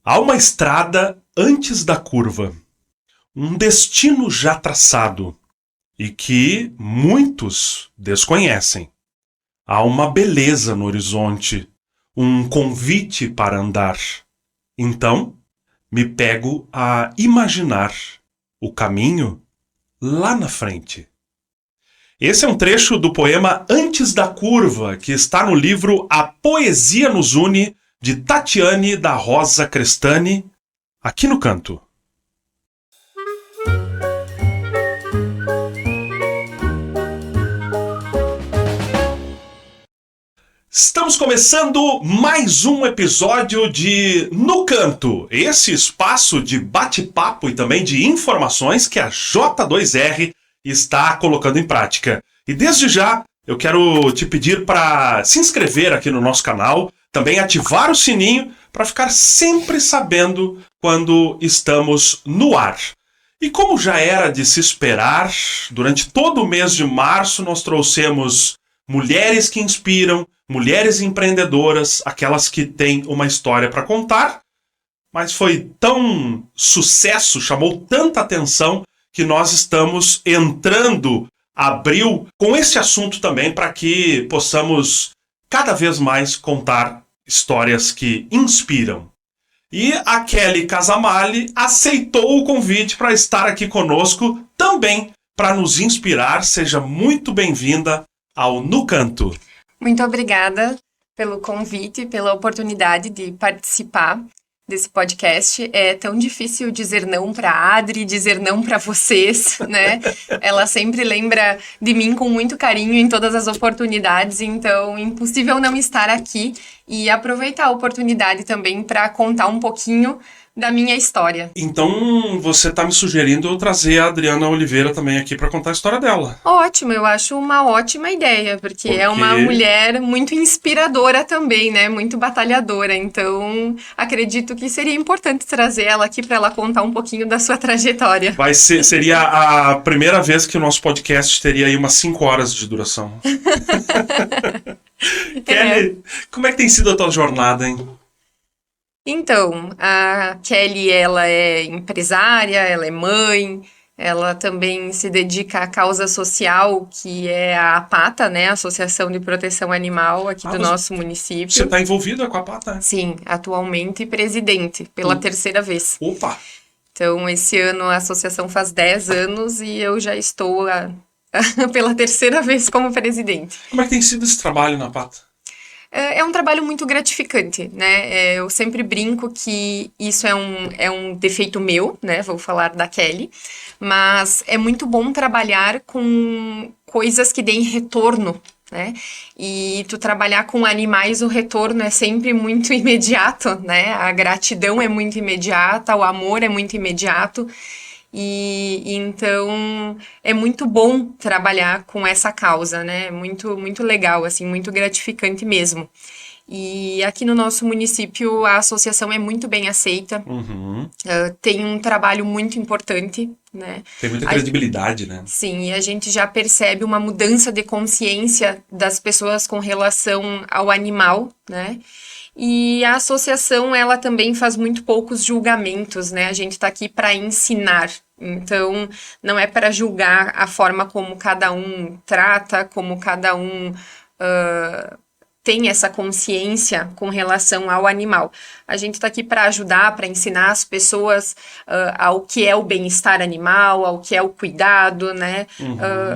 Há uma estrada antes da curva, um destino já traçado e que muitos desconhecem. Há uma beleza no horizonte, um convite para andar. Então, me pego a imaginar o caminho lá na frente. Esse é um trecho do poema Antes da Curva, que está no livro A Poesia nos Une, de Tatiane da Rosa Crestani, aqui no Canto. Estamos começando mais um episódio de No Canto, esse espaço de bate-papo e também de informações que a J2R está colocando em prática. E desde já eu quero te pedir para se inscrever aqui no nosso canal, também ativar o sininho para ficar sempre sabendo quando estamos no ar. E como já era de se esperar, durante todo o mês de março nós trouxemos mulheres que inspiram, mulheres empreendedoras, aquelas que têm uma história para contar, mas foi tão sucesso, chamou tanta atenção, que nós estamos entrando abril com esse assunto também para que possamos cada vez mais contar histórias que inspiram. E a Kelly Casamali aceitou o convite para estar aqui conosco também para nos inspirar. Seja muito bem-vinda ao No Canto. Muito obrigada pelo convite, pela oportunidade de participar desse podcast. É tão difícil dizer não para a Adri, dizer não para vocês, né? Ela sempre lembra de mim com muito carinho em todas as oportunidades, então impossível não estar aqui e aproveitar a oportunidade também para contar um pouquinho da minha história. Então você está me sugerindo eu trazer a Adriana Oliveira também aqui para contar a história dela. Ótimo, eu acho uma ótima ideia, porque é uma mulher muito inspiradora também, né? Muito batalhadora, então acredito que seria importante trazer ela aqui para ela contar um pouquinho da sua trajetória. Seria a primeira vez que o nosso podcast teria aí umas 5 horas de duração. Kelly, como é que tem sido a tua jornada, hein? Então, a Kelly, ela é empresária, ela é mãe, ela também se dedica à causa social, que é a APATA, né, Associação de Proteção Animal aqui do nosso município. Você está envolvida com a APATA? Sim, atualmente presidente, pela terceira vez. Opa! Então, esse ano a associação faz 10 anos e eu já estou pela terceira vez como presidente. Como é que tem sido esse trabalho na APATA? É um trabalho muito gratificante, né? Eu sempre brinco que isso é um defeito meu, né? Vou falar da Kelly. Mas é muito bom trabalhar com coisas que deem retorno, né? E tu trabalhar com animais, o retorno é sempre muito imediato, né? A gratidão é muito imediata, o amor é muito imediato. E então é muito bom trabalhar com essa causa, né? Muito, muito legal, assim, muito gratificante mesmo. E aqui no nosso município a associação é muito bem aceita, tem um trabalho muito importante, né? Tem muita credibilidade, né? Sim, e a gente já percebe uma mudança de consciência das pessoas com relação ao animal, né? E a associação, ela também faz muito poucos julgamentos, né? A gente está aqui para ensinar. Então, não é para julgar a forma como cada um trata, como cada um tem essa consciência com relação ao animal. A gente está aqui para ajudar, para ensinar as pessoas ao que é o bem-estar animal, ao que é o cuidado, né?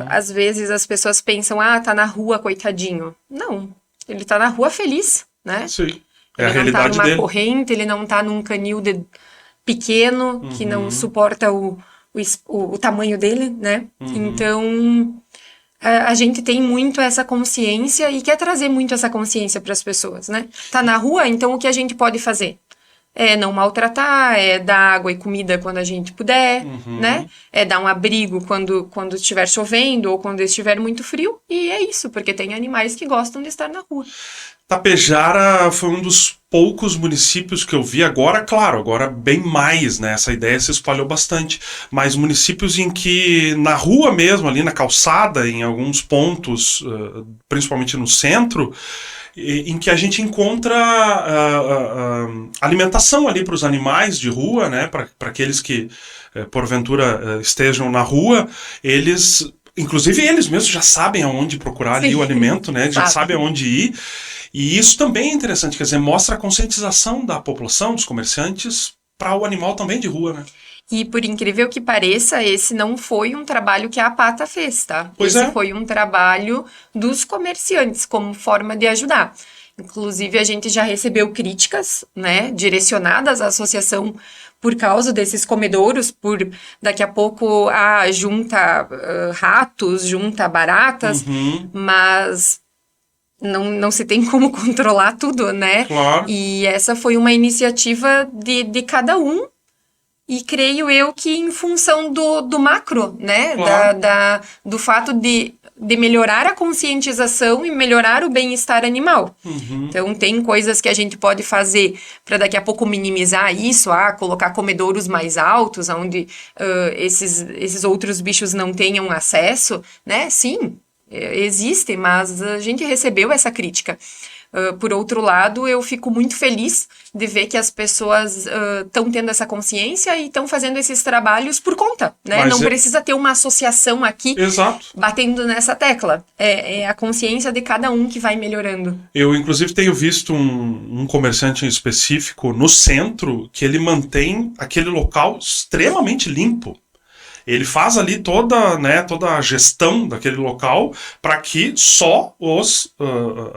Às vezes as pessoas pensam, tá na rua, coitadinho. Não, ele tá na rua feliz, né? Sim. É ele a realidade não tá numa dele. corrente, ele não tá num canil pequeno, que não suporta o tamanho dele, né? Então, a gente tem muito essa consciência e quer trazer muito essa consciência para as pessoas, né? Tá na rua, então o que a gente pode fazer? É não maltratar, é dar água e comida quando a gente puder, né? É dar um abrigo quando estiver chovendo ou quando estiver muito frio. E é isso, porque tem animais que gostam de estar na rua. Tapejara foi um dos poucos municípios que eu vi agora, claro, agora bem mais, né? Essa ideia se espalhou bastante, mas municípios em que na rua mesmo, ali na calçada, em alguns pontos, principalmente no centro, em que a gente encontra alimentação ali para os animais de rua, né? Para aqueles que porventura estejam na rua, inclusive eles mesmos já sabem aonde procurar ali o alimento, né? Já sabem aonde ir. E isso também é interessante, quer dizer, mostra a conscientização da população, dos comerciantes, para o animal também de rua, né? E por incrível que pareça, esse não foi um trabalho que a APATA fez, tá? Esse foi um trabalho dos comerciantes, como forma de ajudar. Inclusive, a gente já recebeu críticas, né, direcionadas à associação por causa desses comedouros, por daqui a pouco junta ratos, junta baratas, mas não se tem como controlar tudo, né? Claro. E essa foi uma iniciativa de cada um, e creio eu que em função do macro, né? Claro. Do fato de melhorar a conscientização e melhorar o bem-estar animal. Então, tem coisas que a gente pode fazer para daqui a pouco minimizar isso, colocar comedouros mais altos, onde esses outros bichos não tenham acesso, né? Sim, existe, mas a gente recebeu essa crítica. Por outro lado, eu fico muito feliz de ver que as pessoas estão tendo essa consciência e estão fazendo esses trabalhos por conta, né? Não precisa ter uma associação aqui batendo nessa tecla. É a consciência de cada um que vai melhorando. Eu, inclusive, tenho visto um comerciante em específico no centro que ele mantém aquele local extremamente limpo. Ele faz ali toda a gestão daquele local para que só os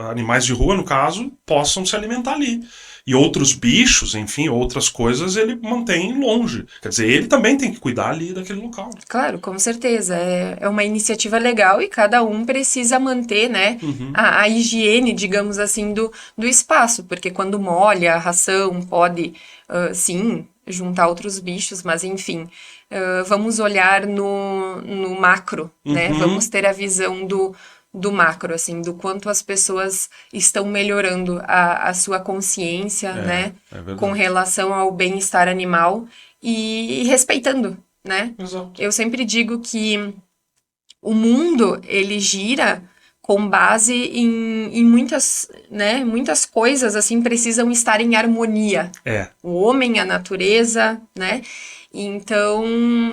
animais de rua, no caso, possam se alimentar ali. E outros bichos, enfim, outras coisas, ele mantém longe. Quer dizer, ele também tem que cuidar ali daquele local. Claro, com certeza. É uma iniciativa legal e cada um precisa manter, né, a higiene, digamos assim, do espaço. Porque quando molha a ração, pode, sim, juntar outros bichos, mas enfim... vamos olhar no macro, né? Vamos ter a visão do macro, assim, do quanto as pessoas estão melhorando a sua consciência, né? Com relação ao bem-estar animal e respeitando, né? Exato. Eu sempre digo que o mundo, ele gira com base em muitas, né? Muitas coisas, assim, precisam estar em harmonia. O homem, a natureza, né? Então,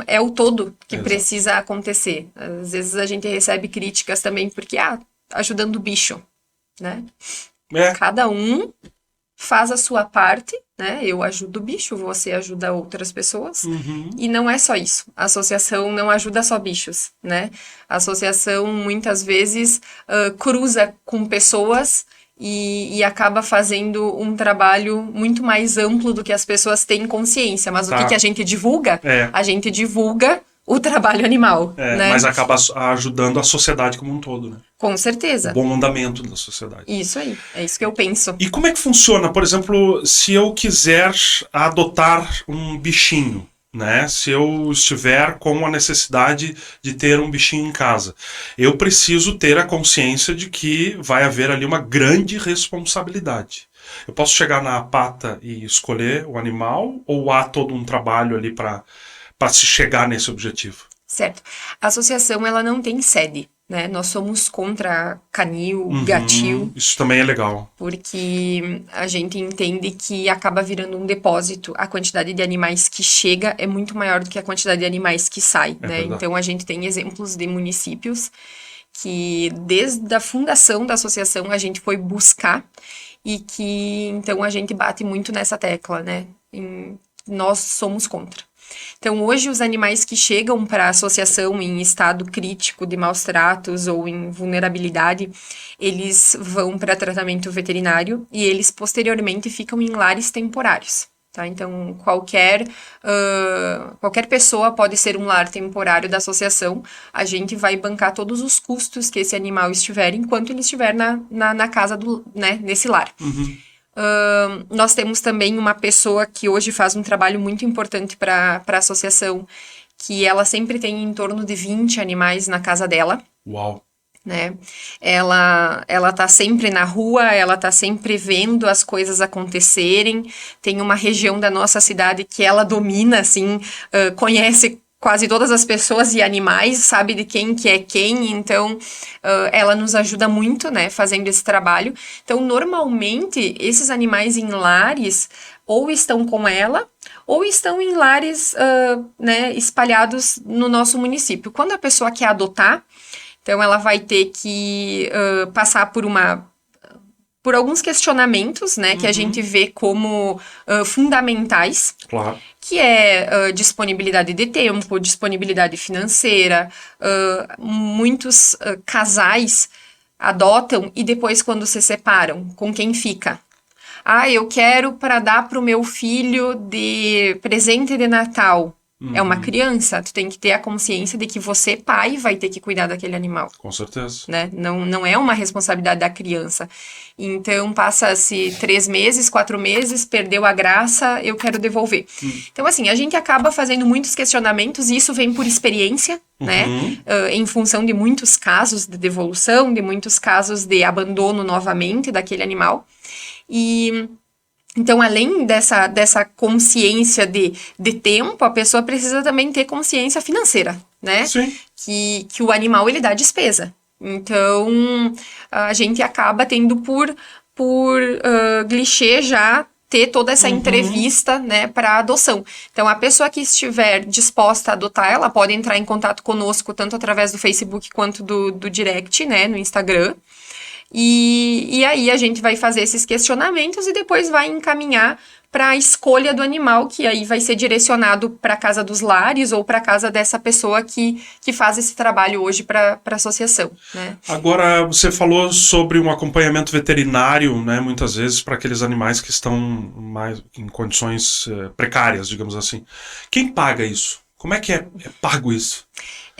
é o todo que precisa acontecer. Às vezes a gente recebe críticas também porque, ajudando o bicho, né? Cada um faz a sua parte, né? Eu ajudo o bicho, você ajuda outras pessoas. E não é só isso. A associação não ajuda só bichos, né? A associação, muitas vezes, cruza com pessoas... E acaba fazendo um trabalho muito mais amplo do que as pessoas têm consciência. Mas o que a gente divulga? A gente divulga o trabalho animal, né? Mas acaba ajudando a sociedade como um todo, né? Com certeza. O bom andamento da sociedade. Isso aí, é isso que eu penso. E como é que funciona, por exemplo, se eu quiser adotar um bichinho? Né? Se eu estiver com a necessidade de ter um bichinho em casa, eu preciso ter a consciência de que vai haver ali uma grande responsabilidade. Eu posso chegar na APATA e escolher o animal, ou há todo um trabalho ali para se chegar nesse objetivo? Certo. A associação, ela não tem sede, né? Nós somos contra canil, gatil. Isso também é legal. Porque a gente entende que acaba virando um depósito. A quantidade de animais que chega é muito maior do que a quantidade de animais que sai, né? Verdade. Então, a gente tem exemplos de municípios que, desde a fundação da associação, a gente foi buscar e que, então, a gente bate muito nessa tecla, né? Nós somos contra. Então, hoje, os animais que chegam para a associação em estado crítico de maus tratos ou em vulnerabilidade, eles vão para tratamento veterinário e eles, posteriormente, ficam em lares temporários. Tá? Então, qualquer pessoa pode ser um lar temporário da associação. A gente vai bancar todos os custos que esse animal estiver enquanto ele estiver na casa, nesse lar. Nós temos também uma pessoa que hoje faz um trabalho muito importante para a associação, que ela sempre tem em torno de 20 animais na casa dela. Uau! né? Ela tá sempre na rua, ela tá sempre vendo as coisas acontecerem. Tem uma região da nossa cidade que ela domina, assim, conhece quase todas as pessoas e animais, sabe de quem que é quem, então ela nos ajuda muito, né, fazendo esse trabalho. Então, normalmente, esses animais em lares ou estão com ela, ou estão em lares, né, espalhados no nosso município. Quando a pessoa quer adotar, então ela vai ter que passar por alguns questionamentos, né, que a gente vê como fundamentais, Claro. que é disponibilidade de tempo, disponibilidade financeira. Muitos casais adotam e depois, quando se separam, com quem fica? Ah, eu quero para dar para o meu filho de presente de Natal. É uma criança, tu tem que ter a consciência de que você, pai, vai ter que cuidar daquele animal. Com certeza. Né? Não é uma responsabilidade da criança. Então, passa-se 3 meses, 4 meses, perdeu a graça, eu quero devolver. Então, assim, a gente acaba fazendo muitos questionamentos e isso vem por experiência, né? Em função de muitos casos de devolução, de muitos casos de abandono novamente daquele animal. Então, além dessa consciência de tempo, a pessoa precisa também ter consciência financeira, né? Sim. Que o animal, ele dá despesa. Então, a gente acaba tendo por clichê já ter toda essa entrevista, né, para adoção. Então, a pessoa que estiver disposta a adotar, ela pode entrar em contato conosco, tanto através do Facebook quanto do direct, né, no Instagram. E aí a gente vai fazer esses questionamentos e depois vai encaminhar para a escolha do animal, que aí vai ser direcionado para a casa dos lares ou para a casa dessa pessoa que faz esse trabalho hoje para a associação, né? Agora, você falou sobre um acompanhamento veterinário, né, muitas vezes para aqueles animais que estão mais em condições precárias, digamos assim. Quem paga isso? Como é que é pago isso?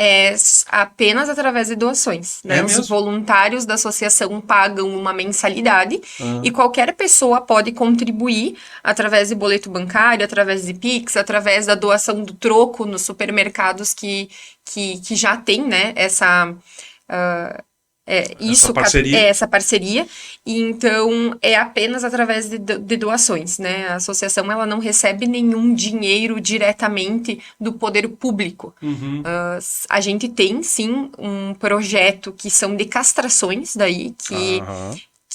É apenas através de doações, né? Os voluntários da associação pagam uma mensalidade e qualquer pessoa pode contribuir através de boleto bancário, através de Pix, através da doação do troco nos supermercados que já tem, né, essa parceria. E então é apenas através de doações, né? A associação, ela não recebe nenhum dinheiro diretamente do poder público. A gente tem sim um projeto que são de castrações daí,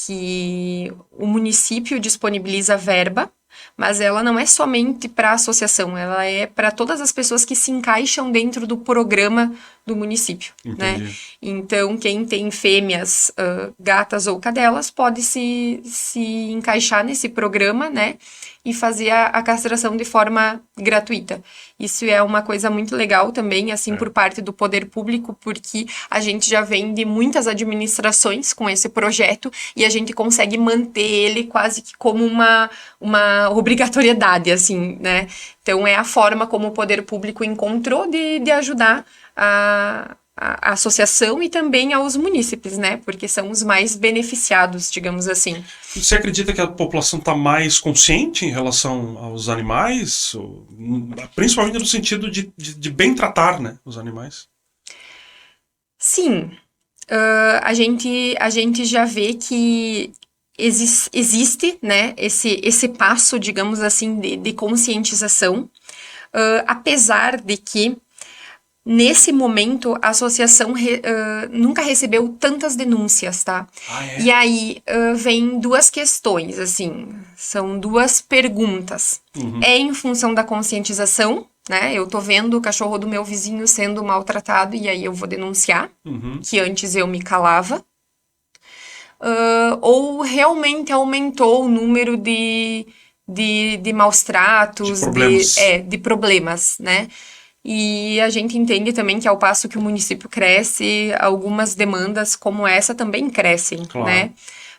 que o município disponibiliza verba, mas ela não é somente para a associação, ela é para todas as pessoas que se encaixam dentro do programa do município, né? Então, quem tem fêmeas, gatas ou cadelas, pode se encaixar nesse programa, né? E fazer a castração de forma gratuita. Isso é uma coisa muito legal também, assim, por parte do poder público, porque a gente já vem de muitas administrações com esse projeto e a gente consegue manter ele quase que como uma obrigatoriedade, assim, né? Então, é a forma como o poder público encontrou de ajudar a associação e também aos munícipes, né? Porque são os mais beneficiados, digamos assim. Você acredita que a população está mais consciente em relação aos animais? Principalmente no sentido de bem tratar, né, os animais? Sim. A gente já vê que existe, né, esse passo, digamos assim, de conscientização, apesar de que nesse momento, a associação nunca recebeu tantas denúncias, tá? E aí, vem 2 questões, assim, são 2 perguntas. É em função da conscientização, né? Eu tô vendo o cachorro do meu vizinho sendo maltratado e aí eu vou denunciar, que antes eu me calava. Ou realmente aumentou o número de maus tratos, de problemas, né? E a gente entende também que ao passo que o município cresce, algumas demandas como essa também crescem, né?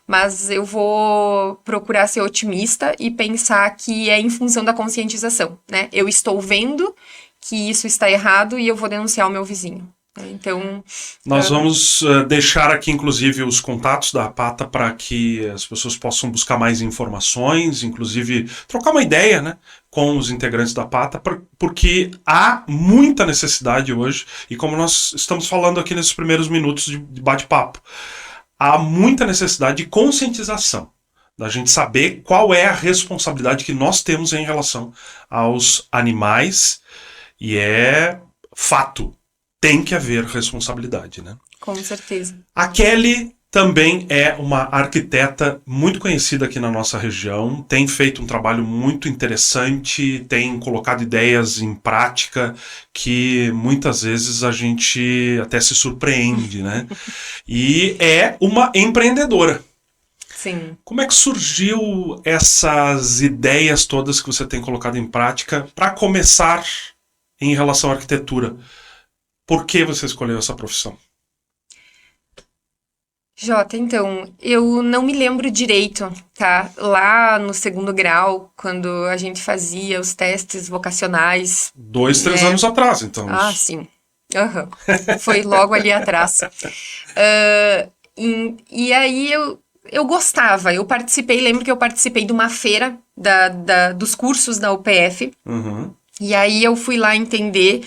Mas eu vou procurar ser otimista e pensar que é em função da conscientização, né? Eu estou vendo que isso está errado e eu vou denunciar o meu vizinho. Então, Nós vamos deixar aqui, inclusive, os contatos da APATA para que as pessoas possam buscar mais informações, inclusive trocar uma ideia, né, com os integrantes da APATA, porque há muita necessidade hoje, e como nós estamos falando aqui nesses primeiros minutos de bate-papo, há muita necessidade de conscientização, da gente saber qual é a responsabilidade que nós temos em relação aos animais, e é fato. Tem que haver responsabilidade, né? com certeza. A Kelly também é uma arquiteta muito conhecida aqui na nossa região, tem feito um trabalho muito interessante, tem colocado ideias em prática que muitas vezes a gente até se surpreende, né? E é uma empreendedora. Sim. Como é que surgiu essas ideias todas que você tem colocado em prática para começar em relação à arquitetura? Por que você escolheu essa profissão? Jota, então, eu não me lembro direito, tá? Lá no segundo grau, quando a gente fazia os testes vocacionais. 2, 3 anos atrás, então. Ah, sim. Aham. Foi logo ali atrás. E aí eu gostava, eu participei, lembro que eu participei de uma feira dos cursos da UPF. Uhum. E aí eu fui lá entender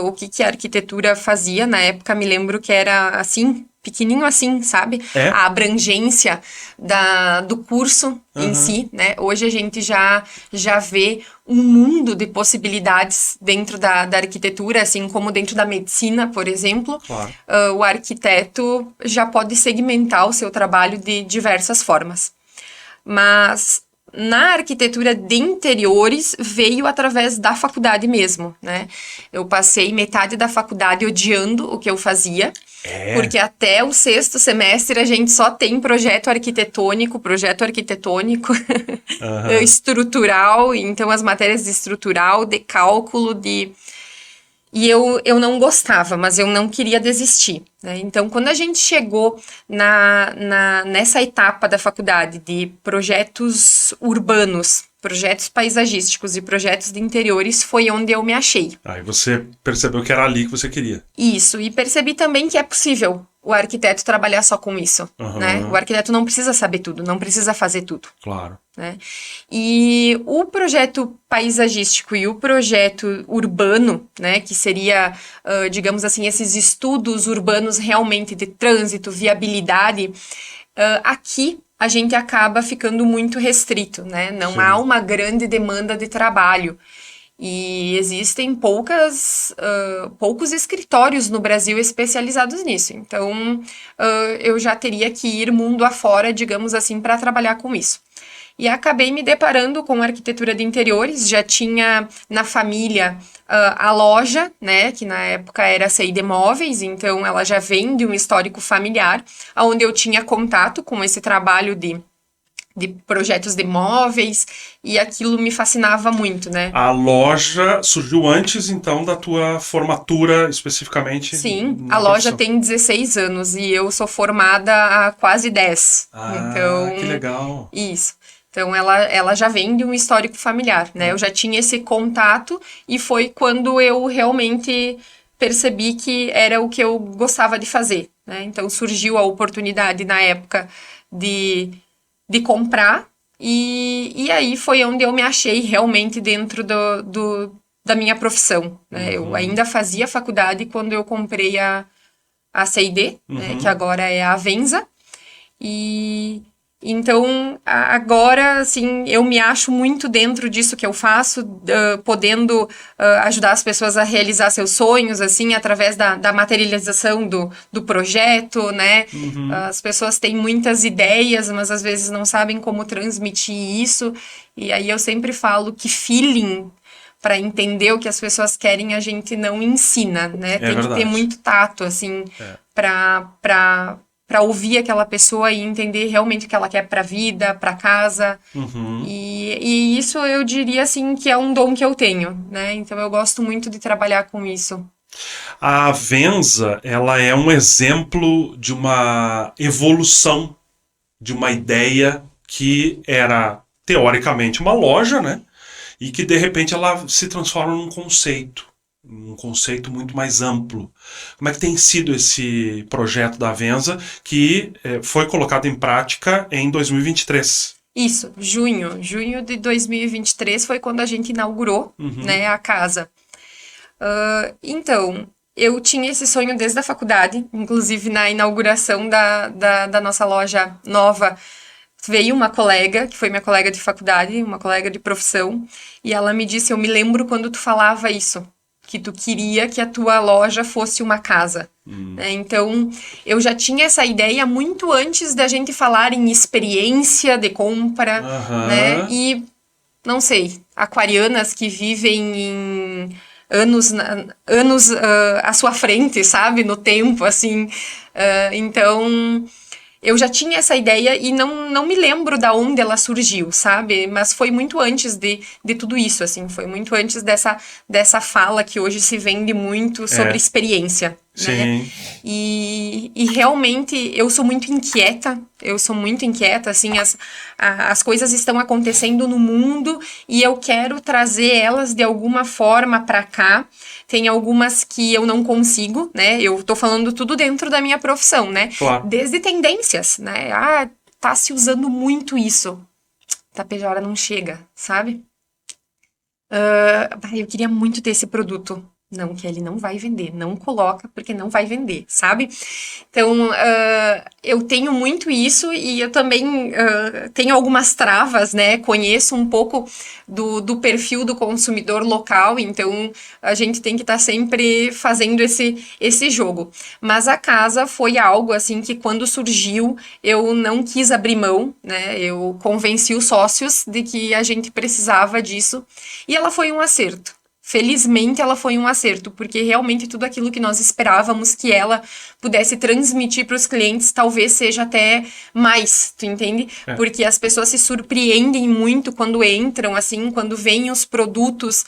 o que a arquitetura fazia. Na época, me lembro que era assim, pequenininho assim, sabe? É? A abrangência do curso em si, né? Hoje a gente já vê um mundo de possibilidades dentro da arquitetura, assim como dentro da medicina, por exemplo. Claro. O arquiteto já pode segmentar o seu trabalho de diversas formas. Mas na arquitetura de interiores veio através da faculdade mesmo, né? Eu passei metade da faculdade odiando o que eu fazia, porque até o 6º semestre a gente só tem projeto arquitetônico, estrutural, então as matérias de estrutural, de cálculo, E eu não gostava, mas eu não queria desistir, né? Então, quando a gente chegou nessa etapa da faculdade de projetos urbanos, projetos paisagísticos e projetos de interiores, foi onde eu me achei. Aí você percebeu que era ali que você queria. Isso, e percebi também que é possível o arquiteto trabalhar só com isso, né? O arquiteto não precisa saber tudo, não precisa fazer tudo. Claro. Né? E o projeto paisagístico e o projeto urbano, né, que seria, digamos assim, esses estudos urbanos realmente de trânsito, viabilidade, aqui a gente acaba ficando muito restrito, né? Não Sim. há uma grande demanda de trabalho. E existem poucos escritórios no Brasil especializados nisso. Então, eu já teria que ir mundo afora, digamos assim, para trabalhar com isso. E acabei me deparando com arquitetura de interiores, já tinha na família a loja, né, que na época era a CID Móveis, então ela já vem de um histórico familiar, onde eu tinha contato com esse trabalho de projetos de móveis, e aquilo me fascinava muito, né? A loja surgiu antes, então, da tua formatura, especificamente? Sim, a loja tem 16 anos, e eu sou formada há quase 10. Então, que legal. Isso. Então, ela já vem de um histórico familiar, né? Eu já tinha esse contato, e foi quando eu realmente percebi que era o que eu gostava de fazer, né? Então, surgiu a oportunidade, na época, de comprar, e aí foi onde eu me achei realmente dentro da minha profissão, né? Eu ainda fazia faculdade quando eu comprei a CID, né, que agora é a Avenza, e então agora, assim, eu me acho muito dentro disso que eu faço, podendo ajudar as pessoas a realizar seus sonhos, assim, através da materialização do projeto, né? As pessoas têm muitas ideias, mas às vezes não sabem como transmitir isso, e aí eu sempre falo que feeling, para entender o que as pessoas querem, a gente não ensina, né? Tem verdade. que ter muito tato, assim, para ouvir aquela pessoa e entender realmente o que ela quer para a vida, para casa. E isso eu diria, assim, que é um dom que eu tenho, né? Então eu gosto muito de trabalhar com isso. A Avenza, ela é um exemplo de uma evolução de uma ideia que era, teoricamente, uma loja, né? E que, de repente, ela se transforma num conceito. um conceito muito mais amplo. Como é que tem sido esse projeto da Avenza que foi colocado em prática em 2023? Isso, junho de 2023 foi quando a gente inaugurou, né, a casa. Então, eu tinha esse sonho desde a faculdade, inclusive na inauguração da nossa loja nova, veio uma colega, que foi minha colega de faculdade, uma colega de profissão, e ela me disse, eu me lembro quando tu falava isso, que tu queria que a tua loja fosse uma casa. Né? Então, eu já tinha essa ideia muito antes da gente falar em experiência de compra, né? E, não sei, aquarianas que vivem em anos à sua frente, sabe? No tempo, assim. Então, eu já tinha essa ideia e não me lembro da onde ela surgiu, sabe? Mas foi muito antes de tudo isso, assim. Foi muito antes dessa fala que hoje se vende muito sobre experiência, né? Sim. E realmente eu sou muito inquieta, assim, as coisas estão acontecendo no mundo e eu quero trazer elas de alguma forma para cá. Tem algumas que eu não consigo, né? Eu tô falando tudo dentro da minha profissão, né? Claro. Desde tendências, né? Tá se usando muito isso. Tapejara não chega, sabe? Eu queria muito ter esse produto. Não, que ele não vai vender. Não coloca, porque não vai vender, sabe? Então, eu tenho muito isso e eu também tenho algumas travas, né? Conheço um pouco do perfil do consumidor local, então a gente tem que estar sempre fazendo esse jogo. Mas a casa foi algo, assim, que quando surgiu, eu não quis abrir mão, né? Eu convenci os sócios de que a gente precisava disso e ela foi um acerto. Felizmente ela foi um acerto, porque realmente tudo aquilo que nós esperávamos que ela pudesse transmitir para os clientes talvez seja até mais, tu entende? Porque as pessoas se surpreendem muito quando entram, assim, quando veem os produtos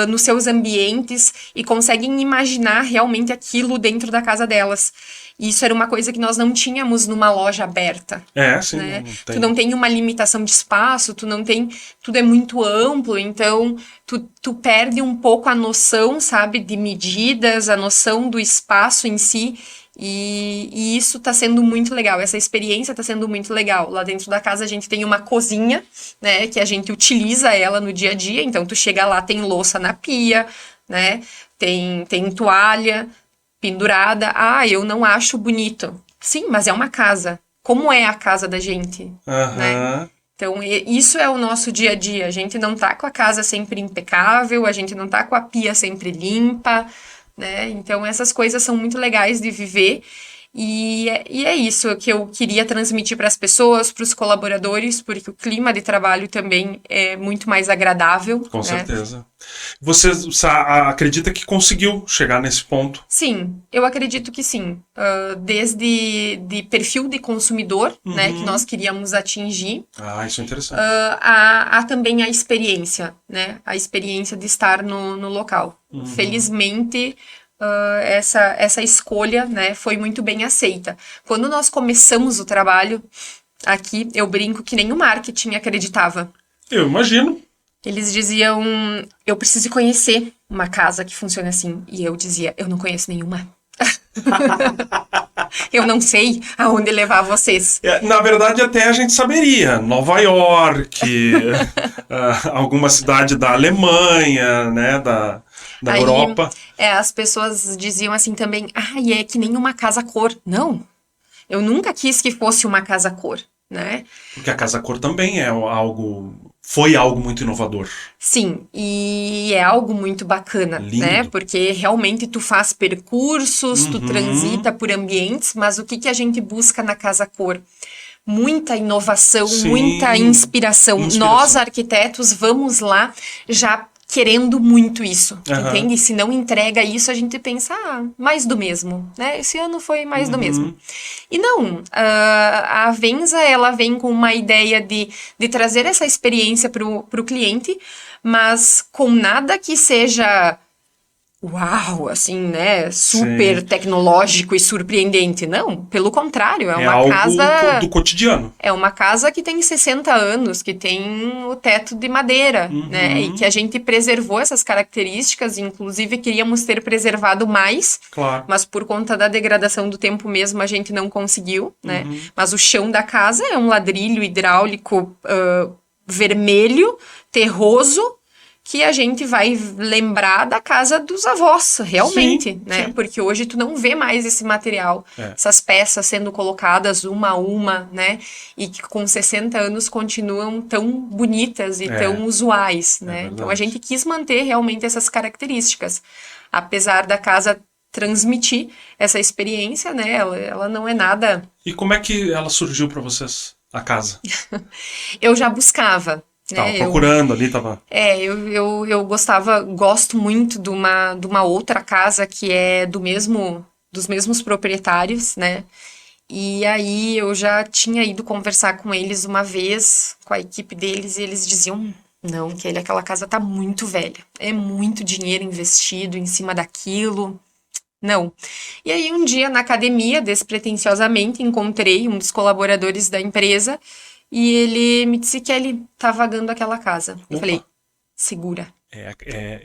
nos seus ambientes e conseguem imaginar realmente aquilo dentro da casa delas. Isso era uma coisa que nós não tínhamos numa loja aberta. Sim. Né? Tu não tem uma limitação de espaço, tu não tem... Tudo é muito amplo, então tu perde um pouco a noção, sabe, de medidas, a noção do espaço em si, e isso tá sendo muito legal, essa experiência tá sendo muito legal. Lá dentro da casa a gente tem uma cozinha, né, que a gente utiliza ela no dia a dia, então tu chega lá, tem louça na pia, né, tem toalha pendurada. Eu não acho bonito. Sim, mas é uma casa. Como é a casa da gente, né? Então, isso é o nosso dia a dia. A gente não tá com a casa sempre impecável, a gente não tá com a pia sempre limpa, né? Então, essas coisas são muito legais de viver. E é isso que eu queria transmitir para as pessoas, para os colaboradores, porque o clima de trabalho também é muito mais agradável. Com certeza. Você acredita que conseguiu chegar nesse ponto? Sim, eu acredito que sim. Desde de perfil de consumidor, né, que nós queríamos atingir. Isso é interessante. Há também a experiência, né? A experiência de estar no local. Felizmente, essa escolha, né, foi muito bem aceita. Quando nós começamos o trabalho aqui, eu brinco que nem o marketing acreditava. Eu imagino. Eles diziam, eu preciso conhecer uma casa que funcione assim. E eu dizia, eu não conheço nenhuma. Eu não sei aonde levar vocês. Na verdade, até a gente saberia. Nova York, alguma cidade da Alemanha, né, da Europa. As pessoas diziam assim também, é que nem uma casa-cor. Não, eu nunca quis que fosse uma casa-cor, né? Porque a casa-cor também foi algo muito inovador. Sim, e é algo muito bacana, Lindo. Né? Porque realmente tu faz percursos, tu transita por ambientes, mas o que a gente busca na casa-cor? Muita inovação, Sim. Muita inspiração. Nós, arquitetos, vamos lá já querendo muito isso, entende? Se não entrega isso, a gente pensa, mais do mesmo, né? Esse ano foi mais do mesmo. E não, a Avenza, ela vem com uma ideia de trazer essa experiência pro cliente, mas com nada que seja uau, assim, né, super tecnológico e surpreendente. Não, pelo contrário, é É uma algo casa... do cotidiano. É uma casa que tem 60 anos, que tem o teto de madeira, né? E que a gente preservou essas características, inclusive queríamos ter preservado mais, Claro. mas por conta da degradação do tempo mesmo a gente não conseguiu, né? Mas o chão da casa é um ladrilho hidráulico vermelho, terroso, que a gente vai lembrar da casa dos avós, realmente, Sim, né? sim. Porque hoje tu não vê mais esse material, essas peças sendo colocadas uma a uma, né? E que com 60 anos continuam tão bonitas e tão usuais, né? verdade. Então a gente quis manter realmente essas características. Apesar da casa transmitir essa experiência, né? Ela não é nada... E como é que ela surgiu para vocês, a casa? Eu já buscava, Tava né? procurando ali, tava... Eu gosto muito de uma outra casa que é dos mesmos proprietários, né? E aí eu já tinha ido conversar com eles uma vez, com a equipe deles, e eles diziam, não, Kelly, aquela casa tá muito velha. É muito dinheiro investido em cima daquilo. Não. E aí um dia na academia, despretensiosamente, encontrei um dos colaboradores da empresa e ele me disse que ele tá vagando aquela casa. Eu Opa. falei, segura.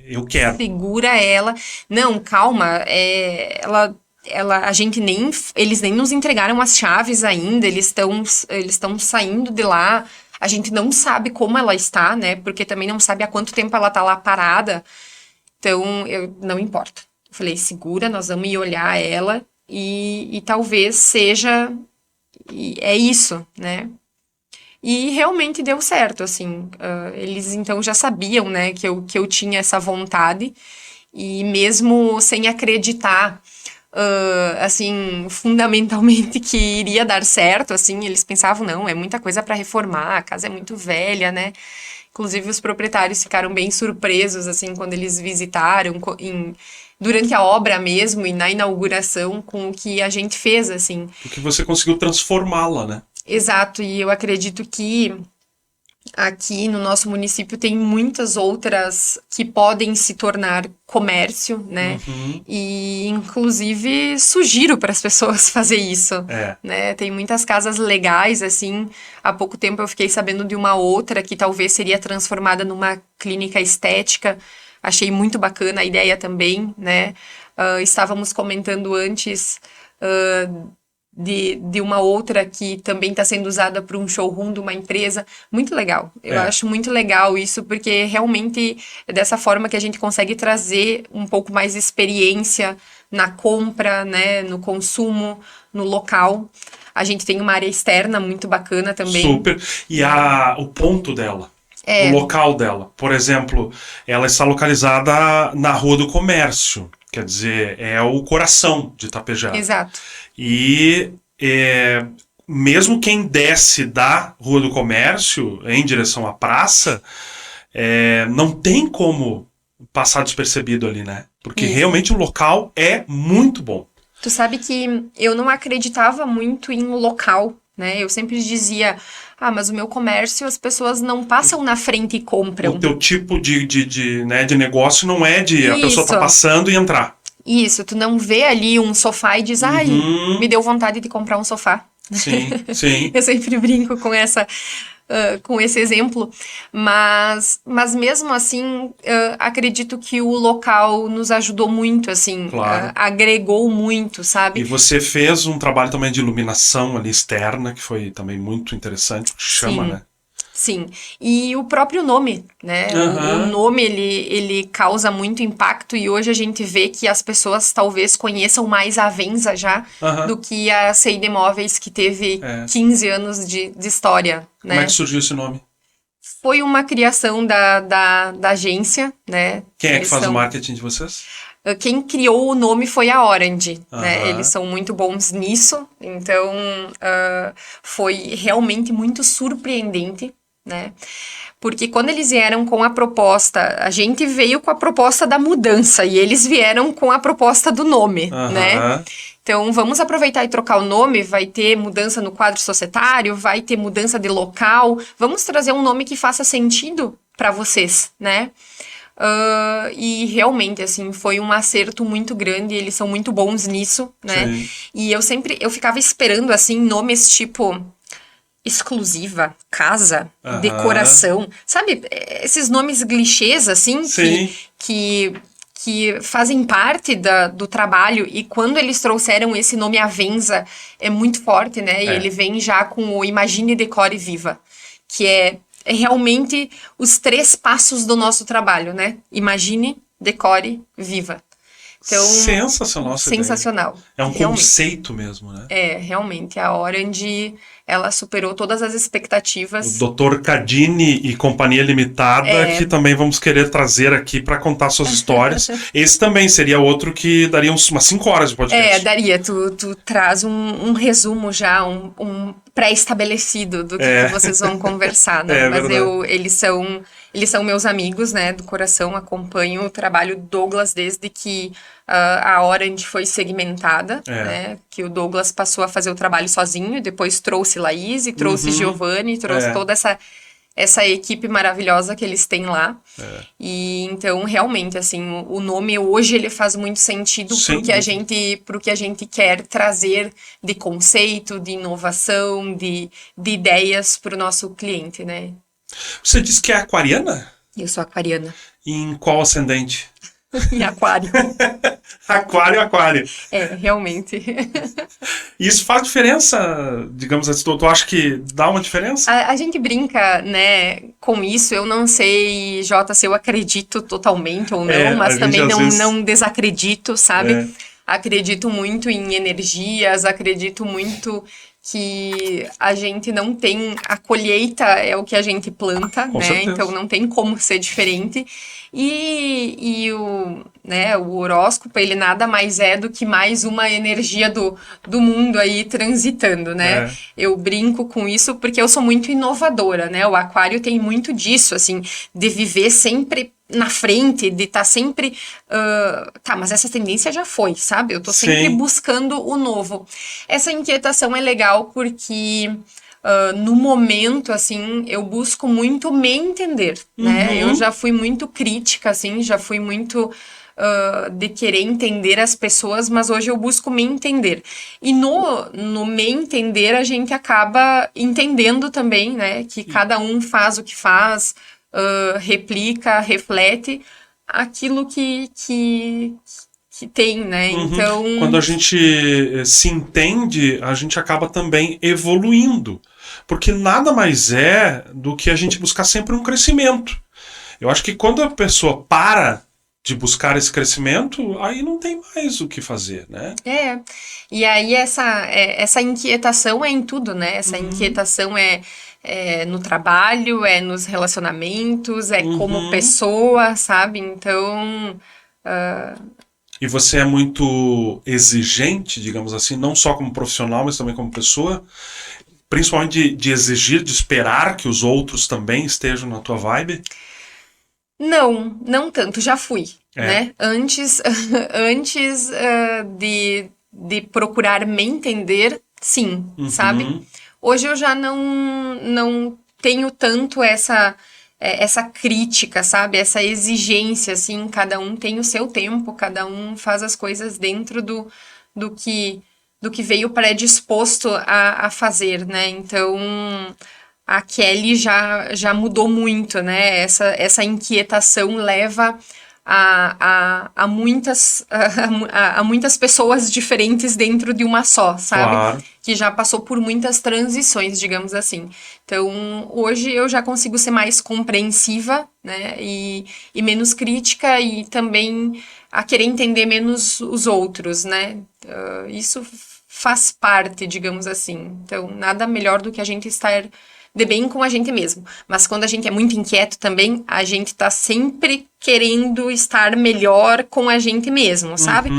Eu quero. Segura ela. Não, calma, a gente eles nem nos entregaram as chaves ainda, eles estão saindo de lá. A gente não sabe como ela está, né? Porque também não sabe há quanto tempo ela tá lá parada. Então, não importa. Eu falei, segura, nós vamos ir olhar ela e talvez seja... é isso, né? E realmente deu certo, assim. Eles, então, já sabiam, né, que eu tinha essa vontade. E mesmo sem acreditar, assim, fundamentalmente que iria dar certo, assim, eles pensavam, não, é muita coisa para reformar, a casa é muito velha, né? Inclusive, os proprietários ficaram bem surpresos, assim, quando eles visitaram, durante a obra mesmo e na inauguração, com o que a gente fez, assim. Porque você conseguiu transformá-la, né? Exato, e eu acredito que aqui no nosso município tem muitas outras que podem se tornar comércio, né? E, inclusive, sugiro para as pessoas fazer isso, né? Tem muitas casas legais, assim. Há pouco tempo eu fiquei sabendo de uma outra que talvez seria transformada numa clínica estética. Achei muito bacana a ideia também, né? Estávamos comentando antes de uma outra que também está sendo usada para um showroom de uma empresa. Muito legal. Eu acho muito legal isso, porque realmente é dessa forma que a gente consegue trazer um pouco mais de experiência na compra, né? No consumo, no local. A gente tem uma área externa muito bacana também. Super. E o ponto dela. O local dela. Por exemplo, ela está localizada na Rua do Comércio. Quer dizer, é o coração de Itapejara. Exato. E mesmo quem desce da Rua do Comércio em direção à praça, não tem como passar despercebido ali, né? Porque realmente o local é muito bom. Tu sabe que eu não acreditava muito em local, né? Eu sempre dizia, mas o meu comércio, as pessoas não passam na frente e compram. O teu tipo de negócio não é de a pessoa tá passando e entrar. Isso, tu não vê ali um sofá e diz, me deu vontade de comprar um sofá. Sim, sim. Eu sempre brinco com esse exemplo, mas mesmo assim, acredito que o local nos ajudou muito, assim, Claro. agregou muito, sabe? E você fez um trabalho também de iluminação ali externa, que foi também muito interessante, chama, né? Sim, e o próprio nome, né? O nome, ele causa muito impacto e hoje a gente vê que as pessoas talvez conheçam mais a Venza já do que a CID Móveis, que teve 15 anos de história, né? Como é que surgiu esse nome? Foi uma criação da agência, né? Quem é que faz o marketing de vocês? Quem criou o nome foi a Orange, né? Eles são muito bons nisso, então foi realmente muito surpreendente, né? Porque quando eles vieram com a proposta, a gente veio com a proposta da mudança e eles vieram com a proposta do nome, né? Então, vamos aproveitar e trocar o nome, vai ter mudança no quadro societário, vai ter mudança de local, vamos trazer um nome que faça sentido para vocês, né? E realmente, assim, foi um acerto muito grande, eles são muito bons nisso, né? Sim. E eu ficava esperando, assim, nomes tipo exclusiva, casa, Aham. decoração, sabe? Esses nomes clichês, assim, Sim. que fazem parte do trabalho, e quando eles trouxeram esse nome Avenza, é muito forte, né? E É. ele vem já com o Imagine, Decore, Viva, que é realmente os 3 passos do nosso trabalho, né? Imagine, decore, viva. Então, Sensacional essa ideia. sensacional. É um Realmente. conceito mesmo, né? Realmente, a Orange, ela superou todas as O expectativas. Dr. Cardini e Companhia Limitada, que também vamos querer trazer aqui para contar suas histórias. Esse também seria outro que daria umas 5 horas de podcast. Daria. Tu traz um resumo já, um pré-estabelecido do que vocês vão conversar, né? Mas verdade. eles são meus amigos, né, do coração, acompanho o trabalho do Douglas desde que a Orange foi segmentada, né, que o Douglas passou a fazer o trabalho sozinho, depois trouxe Laís, trouxe Giovanni, trouxe toda essa equipe maravilhosa que eles têm lá. E então, realmente, assim, o nome hoje ele faz muito sentido pro que a gente quer trazer de conceito, de inovação, de ideias para o nosso cliente, né? Você disse que é aquariana? Eu sou aquariana. Em qual ascendente? Em aquário. Aquário. Realmente. Isso faz diferença, digamos assim, tu acha que dá uma diferença? A gente brinca, né, com isso. Eu não sei, Jota, se eu acredito totalmente ou não, mas também não desacredito, sabe? Acredito muito em energias, acredito muito que a gente não tem... A colheita é o que a gente planta, Com né? certeza. Então não tem como ser diferente. E o horóscopo, ele nada mais é do que mais uma energia do mundo aí transitando, né? Eu brinco com isso porque eu sou muito inovadora, né? O aquário tem muito disso, assim, de viver sempre na frente, de estar sempre... mas essa tendência já foi, sabe? Eu tô sempre buscando o novo. Essa inquietação é legal porque... no momento, assim, eu busco muito me entender, né? Eu já fui muito crítica, assim, já fui muito de querer entender as pessoas, mas hoje eu busco me entender. E no me entender, a gente acaba entendendo também, né? Que cada um faz o que faz, replica, reflete aquilo que tem, né? Então... Quando a gente se entende, a gente acaba também evoluindo. Porque nada mais é do que a gente buscar sempre um crescimento. Eu acho que quando a pessoa para de buscar esse crescimento, aí não tem mais o que fazer, né? E aí essa inquietação é em tudo, né? Essa inquietação é no trabalho, é nos relacionamentos, é como pessoa, sabe? Então... E você é muito exigente, digamos assim, não só como profissional, mas também como pessoa, principalmente de exigir, de esperar que os outros também estejam na tua vibe? Não tanto, já fui, né? Antes de procurar me entender, sim, sabe? Hoje eu já não tenho tanto essa crítica, sabe? Essa exigência, assim, cada um tem o seu tempo, cada um faz as coisas dentro do que veio predisposto a fazer, né? Então, a Kelly já mudou muito, né? Essa inquietação leva a muitas pessoas diferentes dentro de uma só, sabe? Claro. Que já passou por muitas transições, digamos assim. Então, hoje eu já consigo ser mais compreensiva, né? E menos crítica, e também a querer entender menos os outros, né? Isso faz parte, digamos assim. Então, nada melhor do que a gente estar de bem com a gente mesmo. Mas quando a gente é muito inquieto também, a gente tá sempre querendo estar melhor com a gente mesmo, sabe?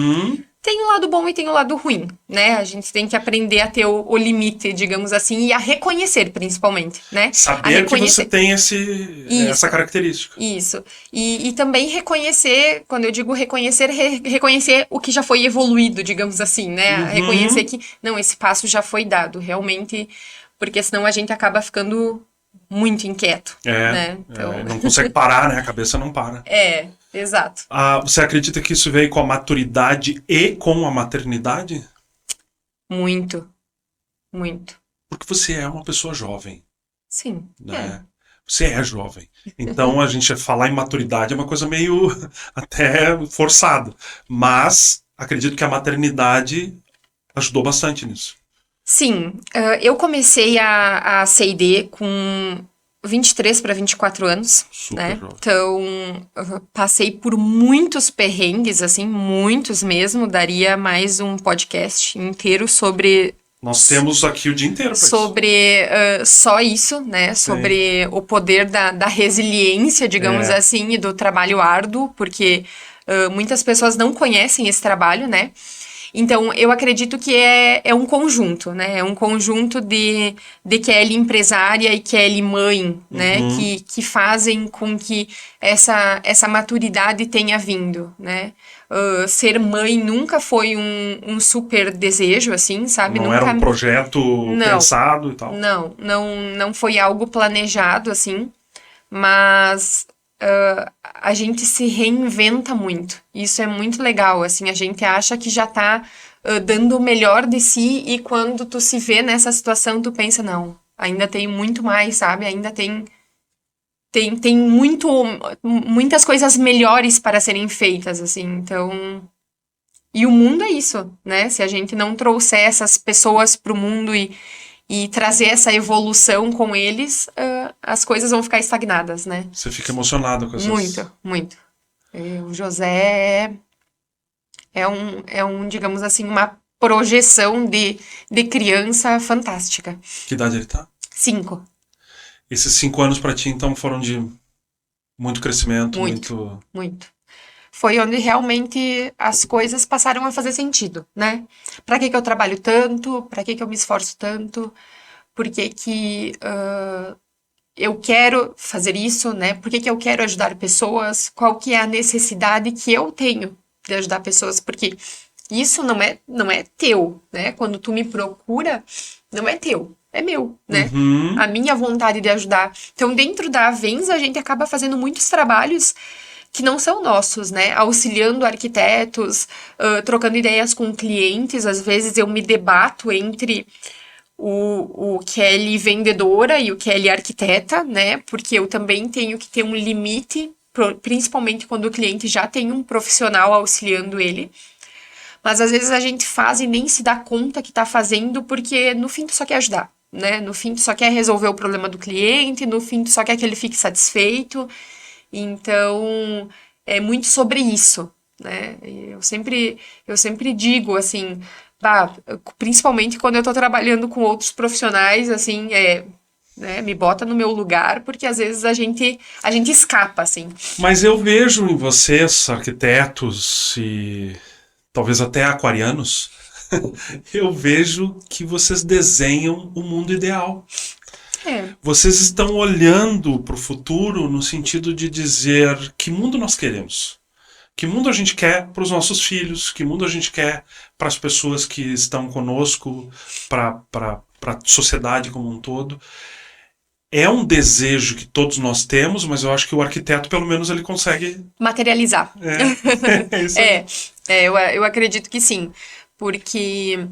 Tem o lado bom e tem o lado ruim, né? A gente tem que aprender a ter o limite, digamos assim, e a reconhecer, principalmente, né? Saber que você tem essa característica. Isso. E também reconhecer, quando eu digo reconhecer, reconhecer o que já foi evoluído, digamos assim, né? Reconhecer que, não, esse passo já foi dado, realmente, porque senão a gente acaba ficando muito inquieto, né? Então... não consegue parar, né? A cabeça não para. Exato. Você acredita que isso veio com a maturidade e com a maternidade? Muito, muito. Porque você é uma pessoa jovem. Sim, né? Você é jovem. Então a gente falar em maturidade é uma coisa meio até forçada. Mas acredito que a maternidade ajudou bastante nisso. Sim, eu comecei a C&D com 23 para 24 anos, Super né? jovem. Então, passei por muitos perrengues, assim, muitos mesmo. Daria mais um podcast inteiro sobre... Nós temos aqui o dia inteiro para isso. Sobre só isso, né? Sim. Sobre o poder da resiliência, digamos assim, e do trabalho árduo, porque muitas pessoas não conhecem esse trabalho, né? Então, eu acredito que é um conjunto, né? É um conjunto de Kelly empresária e Kelly mãe, né? Que fazem com que essa maturidade tenha vindo, né? Ser mãe nunca foi um super desejo, assim, sabe? Não nunca... era um projeto pensado e tal. Não foi algo planejado, assim, mas... a gente se reinventa muito. Isso é muito legal, assim, a gente acha que já tá dando o melhor de si e quando tu se vê nessa situação, tu pensa, não, ainda tem muito mais, sabe? Ainda tem muitas coisas melhores para serem feitas, assim, então... E o mundo é isso, né? Se a gente não trouxer essas pessoas pro mundo e trazer essa evolução com eles, as coisas vão ficar estagnadas, né? Você fica emocionado com essas... Muito, muito. O José digamos assim, uma projeção de criança fantástica. Que idade ele tá? 5. Esses 5 anos pra ti, então, foram de muito crescimento, muito. Foi onde realmente as coisas passaram a fazer sentido, né? Pra que eu trabalho tanto? Pra que eu me esforço tanto? Por que eu quero fazer isso, né? Por que eu quero ajudar pessoas? Qual que é a necessidade que eu tenho de ajudar pessoas? Porque isso não é teu, né? Quando tu me procura, não é teu, é meu, né? A minha vontade de ajudar. Então, dentro da Avens, a gente acaba fazendo muitos trabalhos que não são nossos, né? Auxiliando arquitetos, trocando ideias com clientes. Às vezes eu me debato entre o Kelly vendedora e o Kelly arquiteta, né? Porque eu também tenho que ter um limite, principalmente quando o cliente já tem um profissional auxiliando ele. Mas às vezes a gente faz e nem se dá conta que tá fazendo, porque no fim tu só quer ajudar, né? No fim tu só quer resolver o problema do cliente, no fim tu só quer que ele fique satisfeito. Então, é muito sobre isso, né? Eu sempre digo, assim, principalmente quando eu tô trabalhando com outros profissionais, assim, né, me bota no meu lugar, porque às vezes a gente escapa, assim. Mas eu vejo em vocês, arquitetos e talvez até aquarianos, eu vejo que vocês desenham o mundo ideal. Vocês estão olhando para o futuro no sentido de dizer que mundo nós queremos. Que mundo a gente quer para os nossos filhos, que mundo a gente quer para as pessoas que estão conosco, para a sociedade como um todo. É um desejo que todos nós temos, mas eu acho que o arquiteto, pelo menos, ele consegue... materializar. Isso aí. Eu acredito que sim. Porque,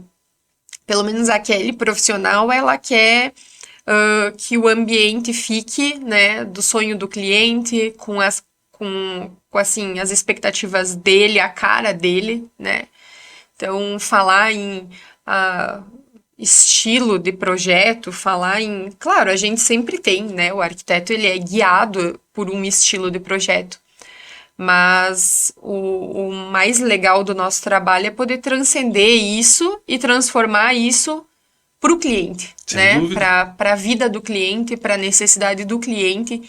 pelo menos aquele profissional, ela quer... que o ambiente fique, né, do sonho do cliente, com assim, as expectativas dele, a cara dele, né? Então, falar em estilo de projeto, falar em... Claro, a gente sempre tem, né? O arquiteto, ele é guiado por um estilo de projeto. Mas o mais legal do nosso trabalho é poder transcender isso e transformar isso para o cliente, né? Para a vida do cliente, para a necessidade do cliente.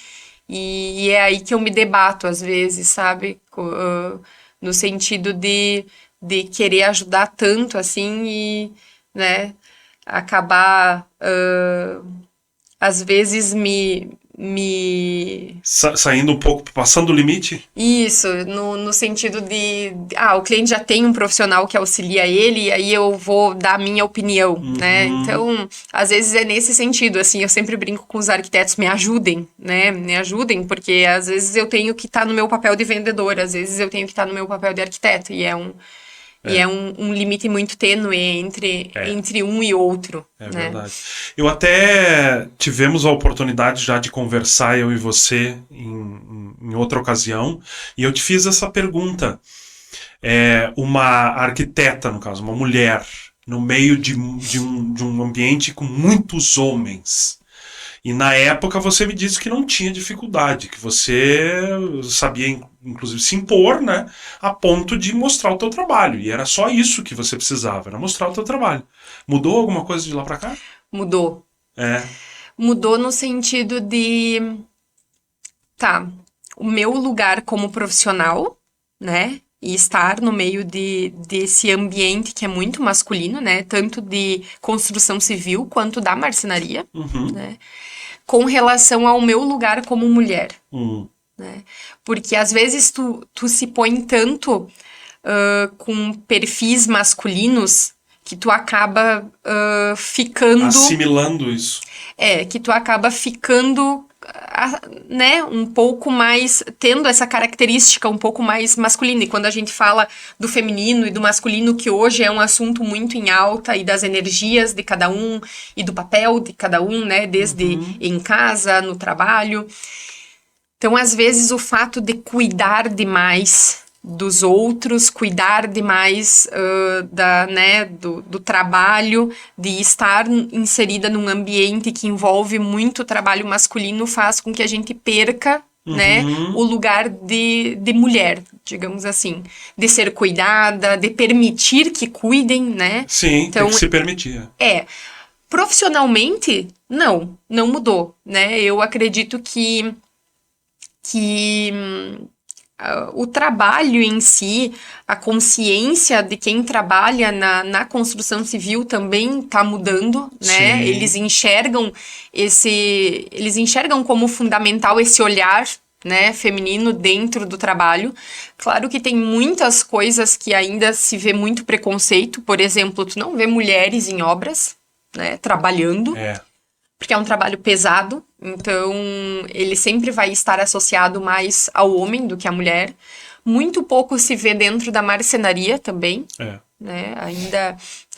E é aí que eu me debato às vezes, sabe? No sentido de querer ajudar tanto assim e, né, acabar às vezes me Saindo um pouco, passando o limite? Isso, no sentido o cliente já tem um profissional que auxilia ele, e aí eu vou dar a minha opinião, né? Então, às vezes é nesse sentido, assim, eu sempre brinco com os arquitetos, me ajudem, né? Me ajudem, porque às vezes eu tenho que estar no meu papel de vendedor, às vezes eu tenho que estar no meu papel de arquiteto, e é um limite muito tênue entre um e outro. É, né? Verdade. Eu até tivemos a oportunidade já de conversar, eu e você, em outra ocasião, e eu te fiz essa pergunta. Uma arquiteta, no caso, uma mulher, no meio de um ambiente com muitos homens. E na época você me disse que não tinha dificuldade, que você sabia, inclusive, se impor, né, a ponto de mostrar o teu trabalho. E era só isso que você precisava, era mostrar o teu trabalho. Mudou alguma coisa de lá pra cá? Mudou. Mudou no sentido de... o meu lugar como profissional, né? E estar no meio desse ambiente que é muito masculino, né? Tanto de construção civil quanto da marcenaria, né? Com relação ao meu lugar como mulher. Né? Porque às vezes tu se põe tanto com perfis masculinos que tu acaba ficando... Assimilando isso. Que tu acaba ficando... né, um pouco mais, tendo essa característica um pouco mais masculina. E quando a gente fala do feminino e do masculino, que hoje é um assunto muito em alta, e das energias de cada um, e do papel de cada um, né, desde em casa, no trabalho. Então, às vezes, o fato de cuidar demais dos outros, cuidar demais do trabalho, de estar inserida num ambiente que envolve muito trabalho masculino, faz com que a gente perca, né, o lugar de mulher, digamos assim, de ser cuidada, de permitir que cuidem, né? Sim, então, tem que se permitir. Profissionalmente, não mudou, né? Eu acredito que o trabalho em si, a consciência de quem trabalha na construção civil também está mudando, né? Sim. Eles enxergam como fundamental esse olhar, né, feminino dentro do trabalho. Claro que tem muitas coisas que ainda se vê muito preconceito. Por exemplo, tu não vê mulheres em obras, né, trabalhando. Porque é um trabalho pesado, então ele sempre vai estar associado mais ao homem do que à mulher. Muito pouco se vê dentro da marcenaria também, né?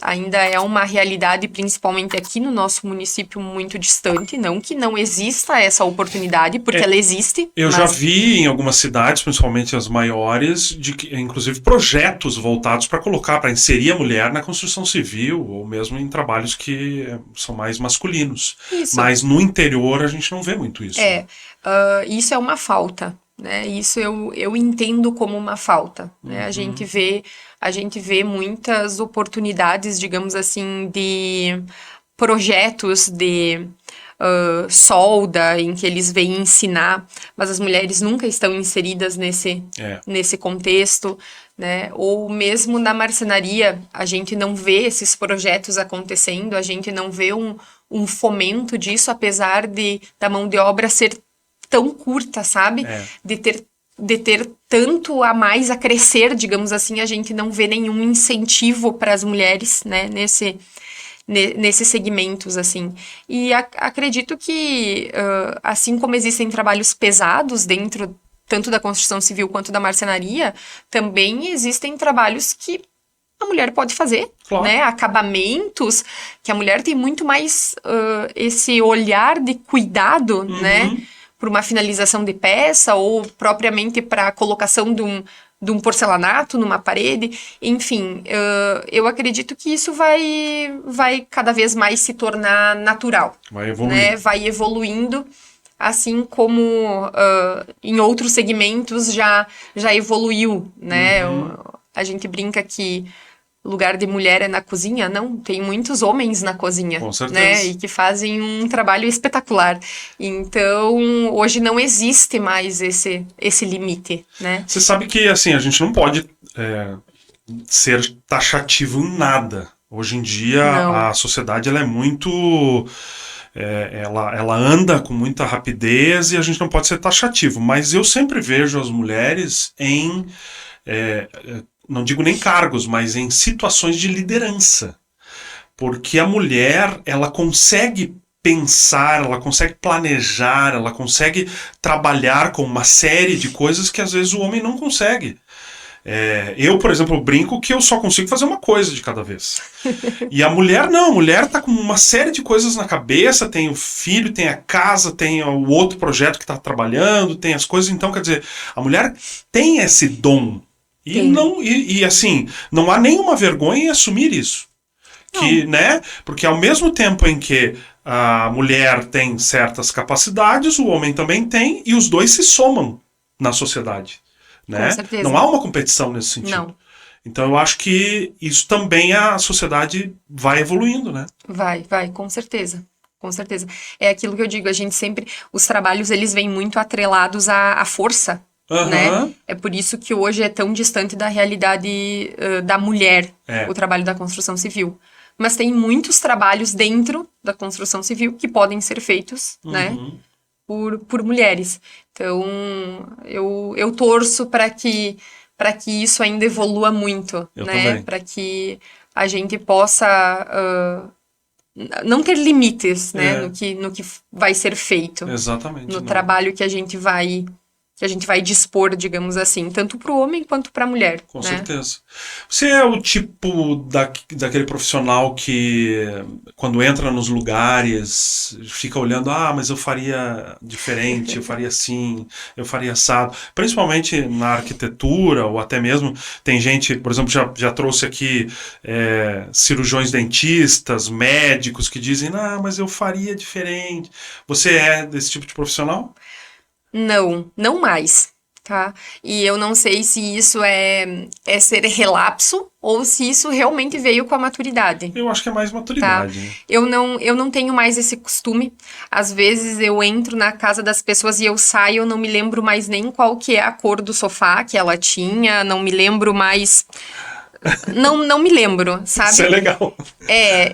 Ainda é uma realidade, principalmente aqui no nosso município, muito distante. Não que não exista essa oportunidade, porque ela existe. Eu já vi em algumas cidades, principalmente as maiores, inclusive projetos voltados para inserir a mulher na construção civil, ou mesmo em trabalhos que são mais masculinos. Isso. Mas no interior a gente não vê muito isso. Isso é uma falta. Né? Isso eu entendo como uma falta. Né? A gente vê muitas oportunidades, digamos assim, de projetos de solda, em que eles vêm ensinar, mas as mulheres nunca estão inseridas nesse contexto. Né? Ou mesmo na marcenaria, a gente não vê esses projetos acontecendo, a gente não vê um fomento disso, apesar da mão de obra ser tão curta, sabe? De ter tanto a mais a crescer, digamos assim, a gente não vê nenhum incentivo para as mulheres, né, nesses segmentos, assim. E acredito que, assim como existem trabalhos pesados dentro tanto da construção civil quanto da marcenaria, também existem trabalhos que a mulher pode fazer, né? Acabamentos, que a mulher tem muito mais esse olhar de cuidado, né? Por uma finalização de peça ou propriamente para a colocação de um porcelanato numa parede. Enfim, eu acredito que isso vai cada vez mais se tornar natural. Vai evoluindo. Né? Vai evoluindo, assim como em outros segmentos já evoluiu. Né? A gente brinca que o lugar de mulher é na cozinha. Não, tem muitos homens na cozinha. Com certeza. Né? E que fazem um trabalho espetacular. Então, hoje não existe mais esse limite, né? Você sabe que, assim, a gente não pode ser taxativo em nada. Hoje em dia, a sociedade ela é muito ela anda com muita rapidez e a gente não pode ser taxativo, mas eu sempre vejo as mulheres em, não digo nem cargos, mas em situações de liderança. Porque a mulher, ela consegue pensar, ela consegue planejar, ela consegue trabalhar com uma série de coisas que às vezes o homem não consegue. Eu, por exemplo, brinco que eu só consigo fazer uma coisa de cada vez. E a mulher não, a mulher tá com uma série de coisas na cabeça, tem o filho, tem a casa, tem o outro projeto que tá trabalhando, tem as coisas, então quer dizer, a mulher tem esse dom. E, não, assim, não há nenhuma vergonha em assumir isso. Que, né? Porque ao mesmo tempo em que a mulher tem certas capacidades, o homem também tem, e os dois se somam na sociedade. Né? Com certeza. Não há uma competição nesse sentido. Não. Então eu acho que isso também a sociedade vai evoluindo, né? Vai, com certeza. Com certeza. É aquilo que eu digo, a gente sempre... Os trabalhos, eles vêm muito atrelados à força, né? É por isso que hoje é tão distante da realidade da mulher, o trabalho da construção civil. Mas tem muitos trabalhos dentro da construção civil que podem ser feitos, né? Por mulheres. Então, eu torço para que isso ainda evolua muito, né? Para que a gente possa não ter limites, né? No que vai ser feito. Exatamente. No trabalho que a gente vai dispor, digamos assim, tanto para o homem quanto para a mulher. Com certeza. Você é o tipo daquele profissional que, quando entra nos lugares, fica olhando, mas eu faria diferente, eu faria assim, eu faria assado. Principalmente na arquitetura, ou até mesmo, tem gente, por exemplo, já trouxe aqui cirurgiões dentistas, médicos, que dizem, mas eu faria diferente. Você é desse tipo de profissional? Não mais, tá? E eu não sei se isso é ser relapso ou se isso realmente veio com a maturidade. Eu acho que é mais maturidade. Tá? Eu não tenho mais esse costume. Às vezes eu entro na casa das pessoas e eu saio, eu não me lembro mais nem qual que é a cor do sofá que ela tinha, não me lembro mais... Não me lembro, sabe? Isso é legal.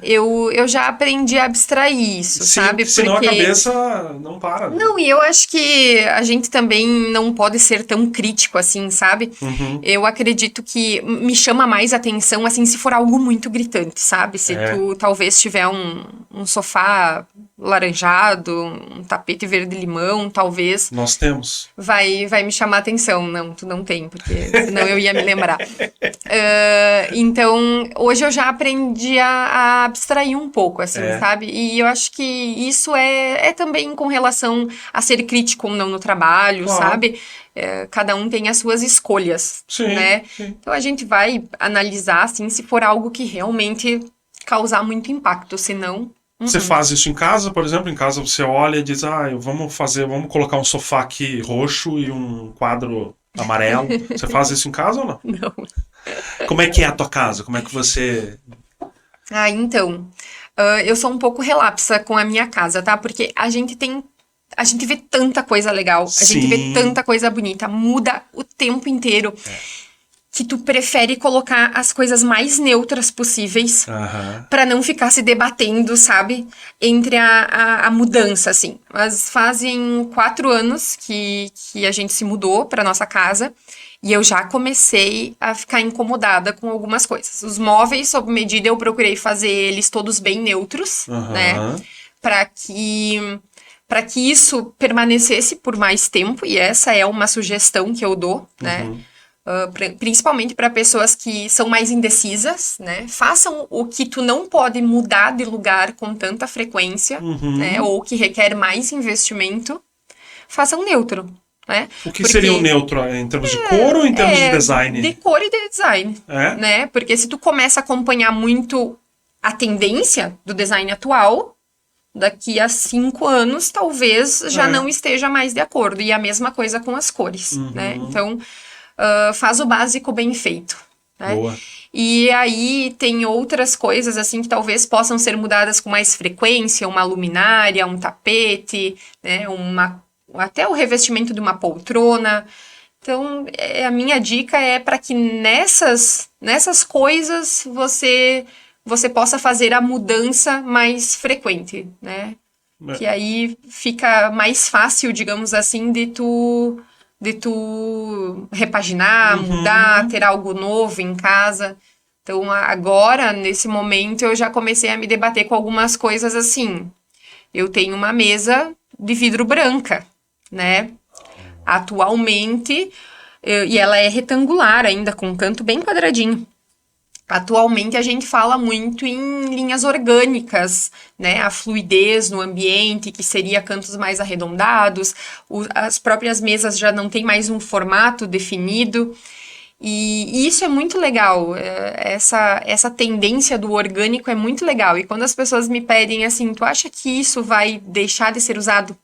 Eu já aprendi a abstrair isso, sim, sabe? Senão a cabeça não para. Né? Não, e eu acho que a gente também não pode ser tão crítico assim, sabe? Eu acredito que me chama mais atenção, assim, se for algo muito gritante, sabe? Se tu talvez tiver um sofá laranjado, um tapete verde-limão, talvez... Nós temos. Vai me chamar atenção. Não, tu não tem, porque senão eu ia me lembrar. Então, hoje eu já aprendi a abstrair um pouco, assim, sabe? E eu acho que isso é também com relação a ser crítico ou não no trabalho, sabe? Cada um tem as suas escolhas, né? Sim. Então, a gente vai analisar, assim, se for algo que realmente causar muito impacto, senão... Você faz isso em casa, por exemplo? Em casa você olha e diz, vamos colocar um sofá aqui roxo e um quadro amarelo. Você faz isso em casa ou não? Não. Como é que é a tua casa? Como é que você... Então, eu sou um pouco relapsa com a minha casa, tá? Porque a gente vê tanta coisa legal, a gente vê tanta coisa bonita, muda o tempo inteiro. Que tu prefere colocar as coisas mais neutras possíveis pra não ficar se debatendo, sabe? Entre a mudança, assim. Mas fazem 4 anos que a gente se mudou pra nossa casa e eu já comecei a ficar incomodada com algumas coisas. Os móveis, sob medida, eu procurei fazer eles todos bem neutros, né? Pra que isso permanecesse por mais tempo, e essa é uma sugestão que eu dou, né? Principalmente para pessoas que são mais indecisas, né? Façam o que tu não pode mudar de lugar com tanta frequência, né? Ou que requer mais investimento, façam neutro, né? O que seria um neutro em termos de cor ou em termos de design? De cor e de design, né? Porque se tu começa a acompanhar muito a tendência do design atual, daqui a 5 anos talvez já não esteja mais de acordo. E a mesma coisa com as cores, né? Então... faz o básico bem feito, né? Boa. E aí tem outras coisas assim que talvez possam ser mudadas com mais frequência, uma luminária, um tapete, né? Até o revestimento de uma poltrona. Então, a minha dica é para que nessas coisas você possa fazer a mudança mais frequente, né? Que aí fica mais fácil, digamos assim, de tu repaginar, mudar, ter algo novo em casa. Então, agora, nesse momento, eu já comecei a me debater com algumas coisas assim. Eu tenho uma mesa de vidro branca, né? Atualmente, e ela é retangular ainda, com um canto bem quadradinho. Atualmente a gente fala muito em linhas orgânicas, né? A fluidez no ambiente, que seria cantos mais arredondados, as próprias mesas já não têm mais um formato definido. E isso é muito legal, essa tendência do orgânico é muito legal. E quando as pessoas me pedem assim, tu acha que isso vai deixar de ser usado?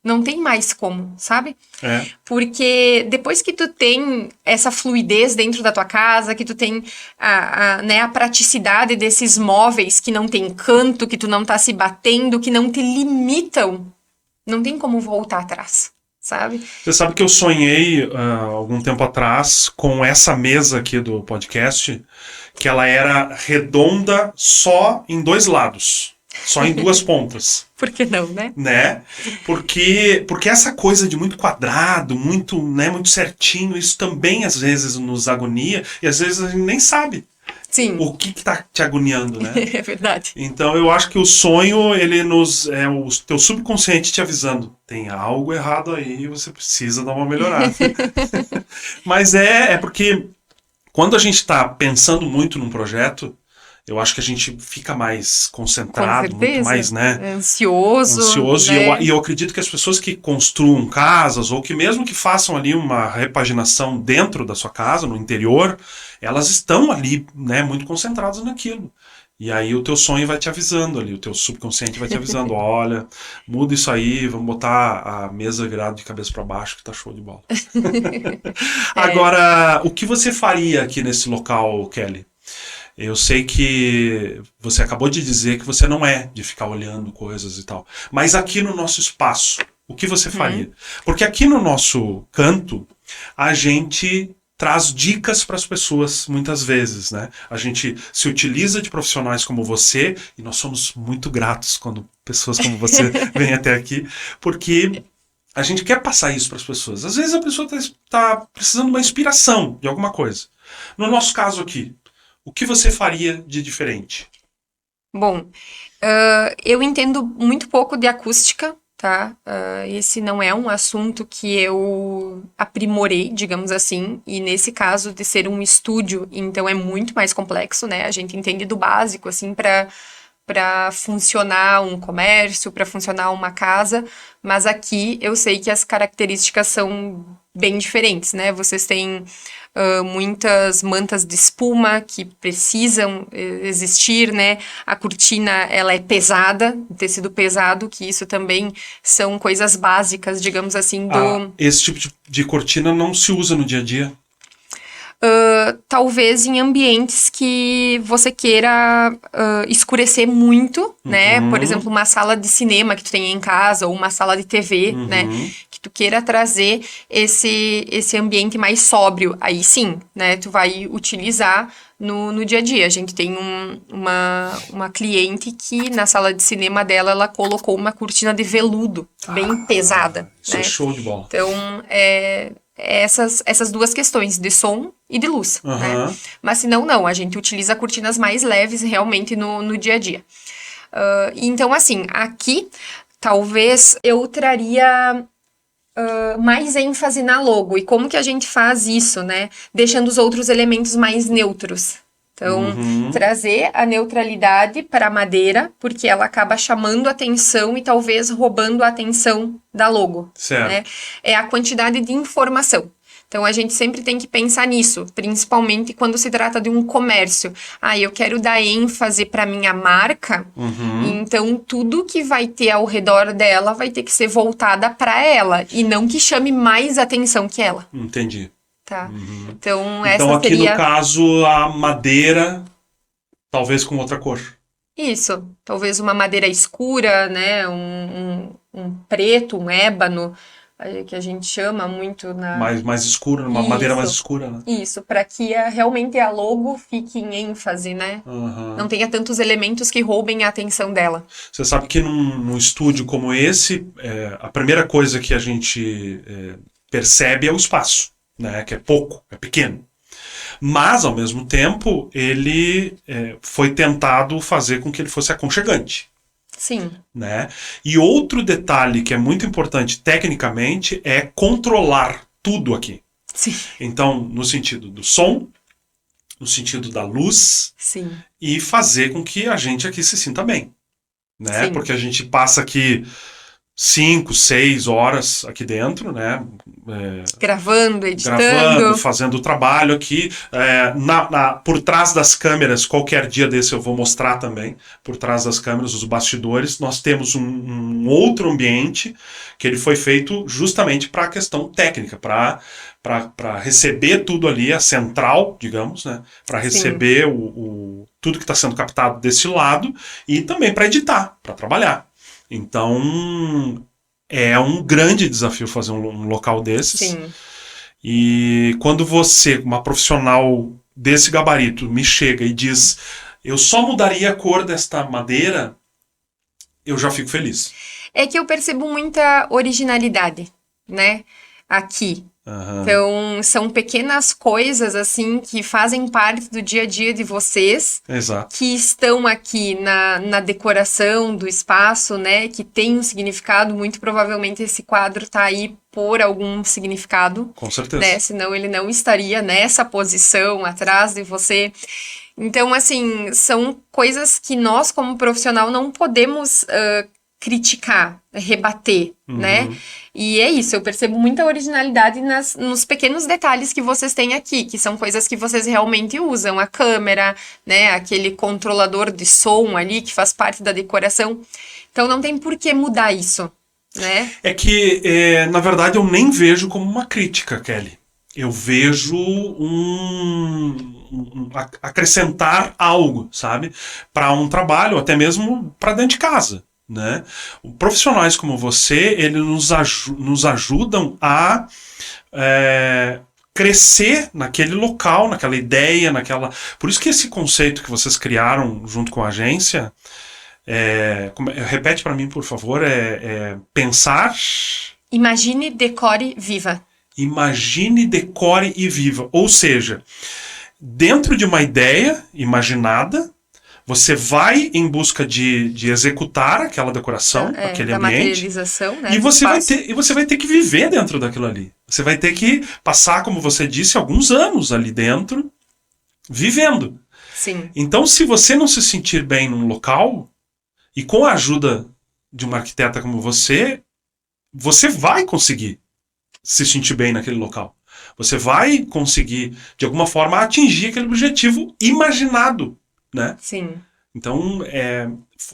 Não tem mais como, sabe? Porque depois que tu tem essa fluidez dentro da tua casa, que tu tem né, a praticidade desses móveis que não tem canto, que tu não tá se batendo, que não te limitam, não tem como voltar atrás, sabe? Você sabe que eu sonhei algum tempo atrás com essa mesa aqui do podcast, que ela era redonda só em 2 lados. Só em 2 pontas. Por que não, né? Né? Porque essa coisa de muito quadrado, muito certinho, isso também às vezes nos agonia e às vezes a gente nem sabe. Sim. O que tá te agoniando, né? É verdade. Então eu acho que o sonho, ele é o teu subconsciente te avisando. Tem algo errado aí, você precisa dar uma melhorada. Mas é porque quando a gente tá pensando muito num projeto, eu acho que a gente fica mais concentrado, muito mais, né? Ansioso. Né? E eu acredito que as pessoas que construam casas, ou que mesmo que façam ali uma repaginação dentro da sua casa, no interior, elas estão ali, né, muito concentradas naquilo. E aí o teu sonho vai te avisando ali, o teu subconsciente vai te avisando, olha, muda isso aí, vamos botar a mesa virada de cabeça para baixo que tá show de bola. Agora, o que você faria aqui nesse local, Kelly? Eu sei que você acabou de dizer que você não é de ficar olhando coisas e tal. Mas aqui no nosso espaço, o que você faria? Porque aqui no nosso canto, a gente traz dicas para as pessoas muitas vezes, né? A gente se utiliza de profissionais como você, e nós somos muito gratos quando pessoas como você vêm até aqui, porque a gente quer passar isso para as pessoas. Às vezes a pessoa está precisando de uma inspiração de alguma coisa. No nosso caso aqui, o que você faria de diferente? Bom, eu entendo muito pouco de acústica, tá? Esse não é um assunto que eu aprimorei, digamos assim, e nesse caso de ser um estúdio, então é muito mais complexo, né? A gente entende do básico, assim, para funcionar um comércio, para funcionar uma casa, mas aqui eu sei que as características são bem diferentes, né? Vocês têm muitas mantas de espuma que precisam existir, né? A cortina, ela é pesada, tecido pesado, que isso também são coisas básicas, digamos assim, do... Esse tipo de cortina não se usa no dia a dia? Talvez em ambientes que você queira escurecer muito, né? Por exemplo, uma sala de cinema que tu tem em casa, ou uma sala de TV, né? Que tu queira trazer esse ambiente mais sóbrio. Aí sim, né? Tu vai utilizar no dia a dia. A gente tem uma cliente que na sala de cinema dela, ela colocou uma cortina de veludo, bem pesada. Isso, né? É show de bola. Então, essas 2 questões, de som e de luz, né? Mas se não, a gente utiliza cortinas mais leves realmente no dia a dia. Então, assim, aqui, talvez eu traria mais ênfase na logo. E como que a gente faz isso, né? Deixando os outros elementos mais neutros. Então, trazer a neutralidade para a madeira, porque ela acaba chamando a atenção e talvez roubando a atenção da logo. Certo. Né? É a quantidade de informação. Então, a gente sempre tem que pensar nisso, principalmente quando se trata de um comércio. Eu quero dar ênfase para minha marca, então tudo que vai ter ao redor dela vai ter que ser voltada para ela, e não que chame mais atenção que ela. Entendi. Tá. Então, essa aqui seria... no caso, a madeira, talvez com outra cor. Isso. Talvez uma madeira escura, né? Um preto, um ébano. que a gente chama muito na... Mais escura, uma madeira mais escura, né? Isso, para que realmente a logo fique em ênfase, né? Não tenha tantos elementos que roubem a atenção dela. Você sabe que num estúdio como esse, a primeira coisa que a gente percebe é o espaço, né? Que é pouco, é pequeno. Mas, ao mesmo tempo, ele foi tentado fazer com que ele fosse aconchegante. Sim. Né? E outro detalhe que é muito importante tecnicamente é controlar tudo aqui. Sim. Então, no sentido do som, no sentido da luz, sim. E fazer com que a gente aqui se sinta bem. Né? Sim. Porque a gente passa aqui 5, 6 horas aqui dentro, né? Gravando, editando. Fazendo o trabalho aqui. Por trás das câmeras, qualquer dia desse eu vou mostrar também, por trás das câmeras, os bastidores, nós temos um outro ambiente que ele foi feito justamente para a questão técnica, para receber tudo ali, a central, digamos, né? Para receber tudo que está sendo captado desse lado e também para editar, para trabalhar. Então, é um grande desafio fazer um local desses. Sim. E quando você, uma profissional desse gabarito, me chega e diz: eu só mudaria a cor desta madeira, eu já fico feliz. É que eu percebo muita originalidade, né? Aqui. Então, são pequenas coisas, assim, que fazem parte do dia a dia de vocês. Exato. Que estão aqui na decoração do espaço, né? Que tem um significado. Muito provavelmente esse quadro tá aí por algum significado. Com certeza. Né? Senão ele não estaria nessa posição atrás de você. Então, assim, são coisas que nós, como profissional, não podemos criticar, rebater, né? E é isso, eu percebo muita originalidade nos pequenos detalhes que vocês têm aqui, que são coisas que vocês realmente usam, a câmera, né, aquele controlador de som ali, que faz parte da decoração. Então não tem por que mudar isso, né? É que, na verdade, eu nem vejo como uma crítica, Kelly. Eu vejo acrescentar algo, sabe? Para um trabalho, até mesmo para dentro de casa. Né? Profissionais como você, eles nos ajudam a crescer naquele local, naquela ideia, Por isso que esse conceito que vocês criaram junto com a agência, repete para mim, por favor, pensar... Imagine, decore, viva. Imagine, decore e viva. Ou seja, dentro de uma ideia imaginada, você vai em busca de executar aquela decoração, aquele ambiente. Materialização, né? E você vai ter que viver dentro daquilo ali. Você vai ter que passar, como você disse, alguns anos ali dentro, vivendo. Sim. Então, se você não se sentir bem num local, e com a ajuda de uma arquiteta como você vai conseguir se sentir bem naquele local. Você vai conseguir, de alguma forma, atingir aquele objetivo imaginado. Né? Sim. Então, é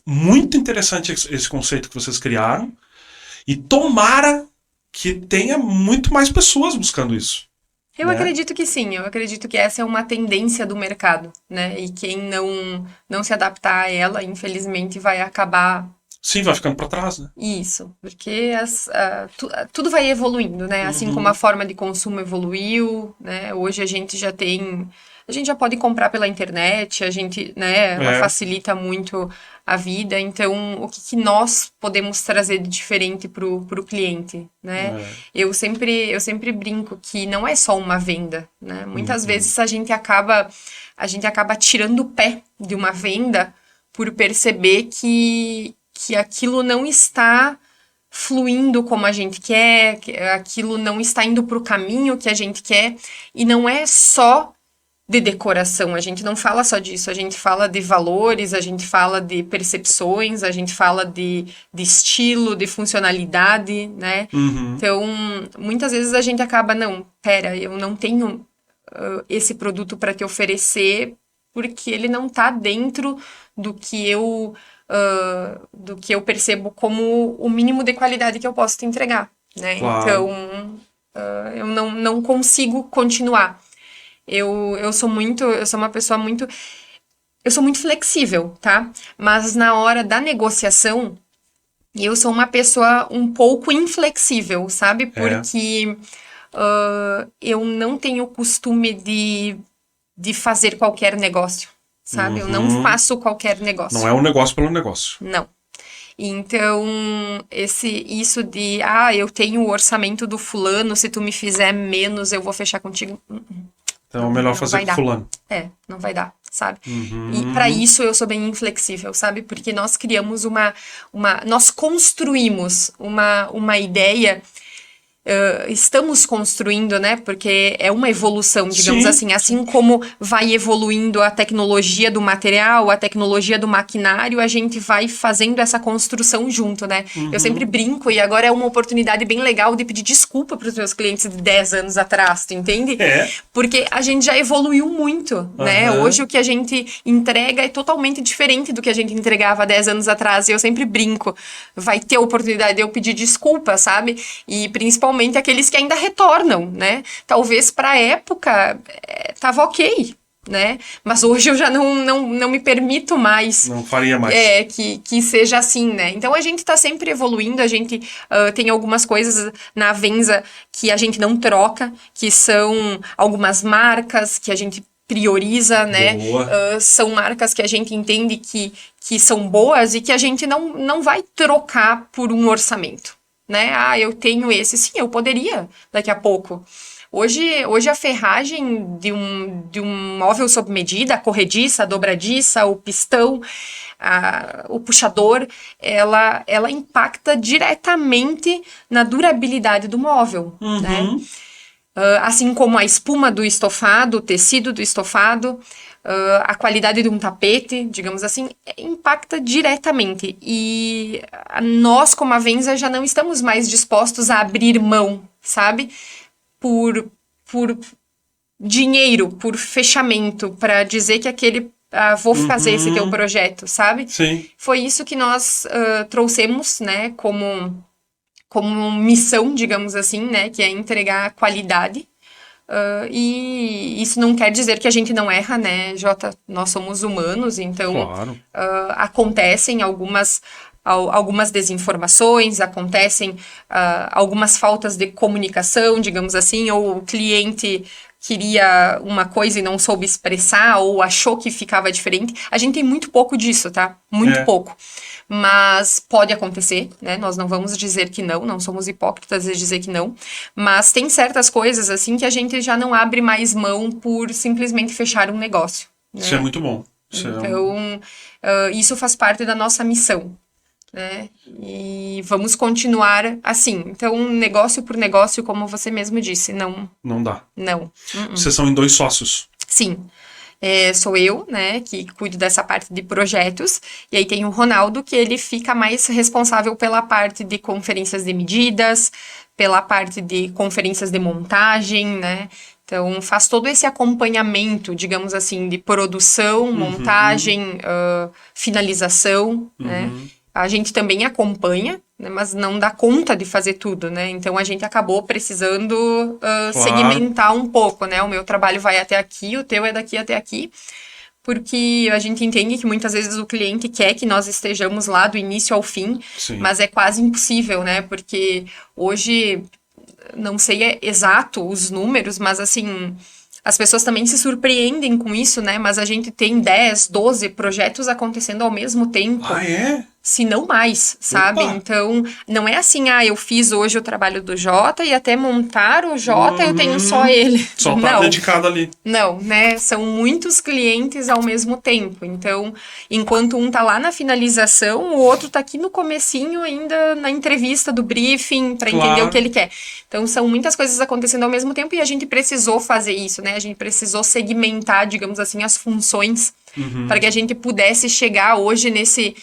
muito interessante esse conceito que vocês criaram e tomara que tenha muito mais pessoas buscando isso. Eu acredito que sim, eu acredito que essa é uma tendência do mercado, né? E quem não se adaptar a ela, infelizmente, vai acabar... Sim, vai ficando para trás, né? Isso, porque tudo vai evoluindo, né? Assim como a forma de consumo evoluiu, né? Hoje a gente já pode comprar pela internet, ela facilita muito a vida. Então, o que nós podemos trazer de diferente pro cliente, né? Eu sempre brinco que não é só uma venda, né? Muitas vezes a gente acaba tirando o pé de uma venda por perceber que aquilo não está fluindo como a gente quer, que aquilo não está indo pro caminho que a gente quer, e não é só de decoração, a gente não fala só disso, a gente fala de valores, a gente fala de percepções, a gente fala de estilo, de funcionalidade, né? Então, muitas vezes a gente acaba, eu não tenho esse produto para te oferecer porque ele não está dentro do que eu percebo como o mínimo de qualidade que eu posso te entregar, né? Claro. Então, eu não consigo continuar. Eu sou uma pessoa eu sou muito flexível, tá? Mas na hora da negociação, E eu sou uma pessoa um pouco inflexível, sabe? Porque eu não tenho o costume de fazer qualquer negócio, sabe? Eu não faço qualquer negócio. Não é um negócio pelo negócio. Não. Então, isso de, eu tenho o orçamento do fulano, se tu me fizer menos, eu vou fechar contigo. Então é melhor fazer com fulano. Não vai dar, sabe? E para isso eu sou bem inflexível, sabe? Porque nós criamos nós construímos uma ideia, estamos construindo, né? Porque é uma evolução, digamos assim como vai evoluindo a tecnologia do material, a tecnologia do maquinário, a gente vai fazendo essa construção junto, né? Eu sempre brinco, e agora é uma oportunidade bem legal de pedir desculpa para os meus clientes de 10 anos atrás, tu entende? Porque a gente já evoluiu muito, né? Hoje o que a gente entrega é totalmente diferente do que a gente entregava há 10 anos atrás, e eu sempre brinco, vai ter a oportunidade de eu pedir desculpa, sabe? E principalmente aqueles que ainda retornam, né? Talvez para a época tava ok, né? Mas hoje eu já não me permito mais. Não faria mais. Que seja assim, né? Então a gente tá sempre evoluindo, a gente tem algumas coisas na Avenza que a gente não troca, que são algumas marcas que a gente prioriza, né? São marcas que a gente entende que são boas e que a gente não vai trocar por um orçamento, né? Eu tenho esse. Sim, eu poderia daqui a pouco. Hoje a ferragem de um móvel sob medida, a corrediça, a dobradiça, o pistão, o puxador, ela impacta diretamente na durabilidade do móvel, né? Assim como a espuma do estofado, o tecido do estofado, a qualidade de um tapete, digamos assim, impacta diretamente. E nós, como Avenza, já não estamos mais dispostos a abrir mão, sabe? Por dinheiro, por fechamento, para dizer que vou fazer esse teu projeto, sabe? Sim. Foi isso que nós trouxemos, né, como missão, digamos assim, né, que é entregar qualidade. E isso não quer dizer que a gente não erra, né, Jota? Nós somos humanos, então Claro. Acontecem algumas desinformações, acontecem algumas faltas de comunicação, digamos assim, ou o cliente queria uma coisa e não soube expressar, ou achou que ficava diferente. A gente tem muito pouco disso, tá? Muito pouco. Mas pode acontecer, né? Nós não vamos dizer que não somos hipócritas de dizer que não, mas tem certas coisas, assim, que a gente já não abre mais mão por simplesmente fechar um negócio, né? Isso é muito bom. Então, isso faz parte da nossa missão, né? E vamos continuar assim. Então, negócio por negócio, como você mesmo disse, não dá. Não. Vocês são em 2 sócios. Sim. Sou eu, né, que cuido dessa parte de projetos, e aí tem o Ronaldo, que ele fica mais responsável pela parte de conferências de medidas, pela parte de conferências de montagem, né, então faz todo esse acompanhamento, digamos assim, de produção, montagem, finalização, né. A gente também acompanha, né, mas não dá conta de fazer tudo, né? Então a gente acabou precisando segmentar um pouco, né? O meu trabalho vai até aqui, o teu é daqui até aqui, porque a gente entende que muitas vezes o cliente quer que nós estejamos lá do início ao fim, mas é quase impossível, né? Porque hoje, não sei exato os números, mas assim, as pessoas também se surpreendem com isso, né? Mas a gente tem 10, 12 projetos acontecendo ao mesmo tempo. Se não mais, sabe? Opa. Então, não é assim, eu fiz hoje o trabalho do Jota e até montar o Jota eu tenho só ele. Só tá dedicado ali. Não, né? São muitos clientes ao mesmo tempo. Então, enquanto um tá lá na finalização, o outro tá aqui no comecinho ainda na entrevista do briefing para entender o que ele quer. Então, são muitas coisas acontecendo ao mesmo tempo e a gente precisou fazer isso, né? A gente precisou segmentar, digamos assim, as funções para que a gente pudesse chegar hoje nesse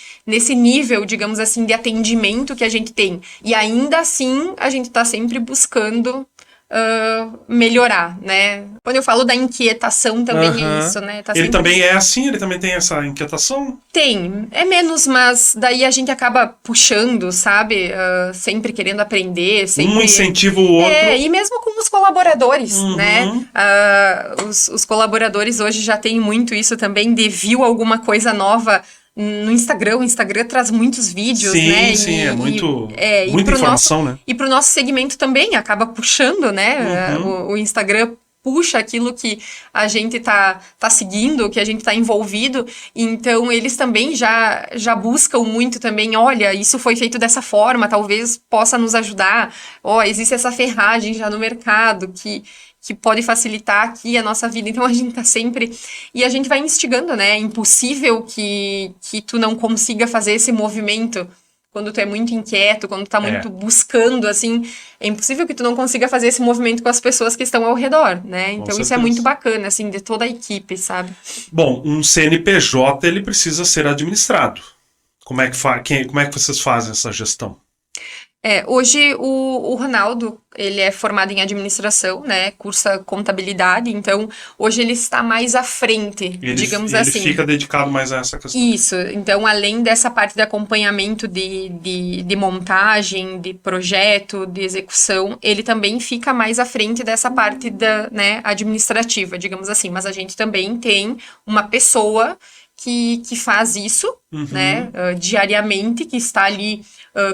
nível, digamos assim, de atendimento que a gente tem. E ainda assim, a gente está sempre buscando melhorar, né? Quando eu falo da inquietação, também é isso, né? Tá Ele também é assim? Ele também tem essa inquietação? Tem. É menos, mas daí a gente acaba puxando, sabe? Sempre querendo aprender. Sempre... Um incentiva o outro. E mesmo com os colaboradores, né? Os colaboradores hoje já têm muito isso também, de viu alguma coisa nova no Instagram. O Instagram traz muitos vídeos, sim, né? Sim, é muito, e muita pro informação, nosso, né? E para o nosso segmento também, acaba puxando, né? O Instagram puxa aquilo que a gente tá seguindo, que a gente tá envolvido, então eles também já buscam muito também, olha, isso foi feito dessa forma, talvez possa nos ajudar, existe essa ferragem já no mercado que pode facilitar aqui a nossa vida, então a gente tá sempre, e a gente vai instigando, né, é impossível que tu não consiga fazer esse movimento quando tu é muito inquieto, quando tu tá muito buscando, assim, é impossível que tu não consiga fazer esse movimento com as pessoas que estão ao redor, né? Então isso é muito bacana, assim, de toda a equipe, sabe? Bom, um CNPJ, ele precisa ser administrado. Como é que vocês fazem essa gestão? Hoje o Ronaldo, ele é formado em administração, né, cursa contabilidade, então hoje ele está mais à frente, digamos assim. Ele fica dedicado mais a essa questão. Isso, então além dessa parte de acompanhamento de montagem, de projeto, de execução, ele também fica mais à frente dessa parte né, administrativa, digamos assim, mas a gente também tem uma pessoa que faz isso, né, diariamente, que está ali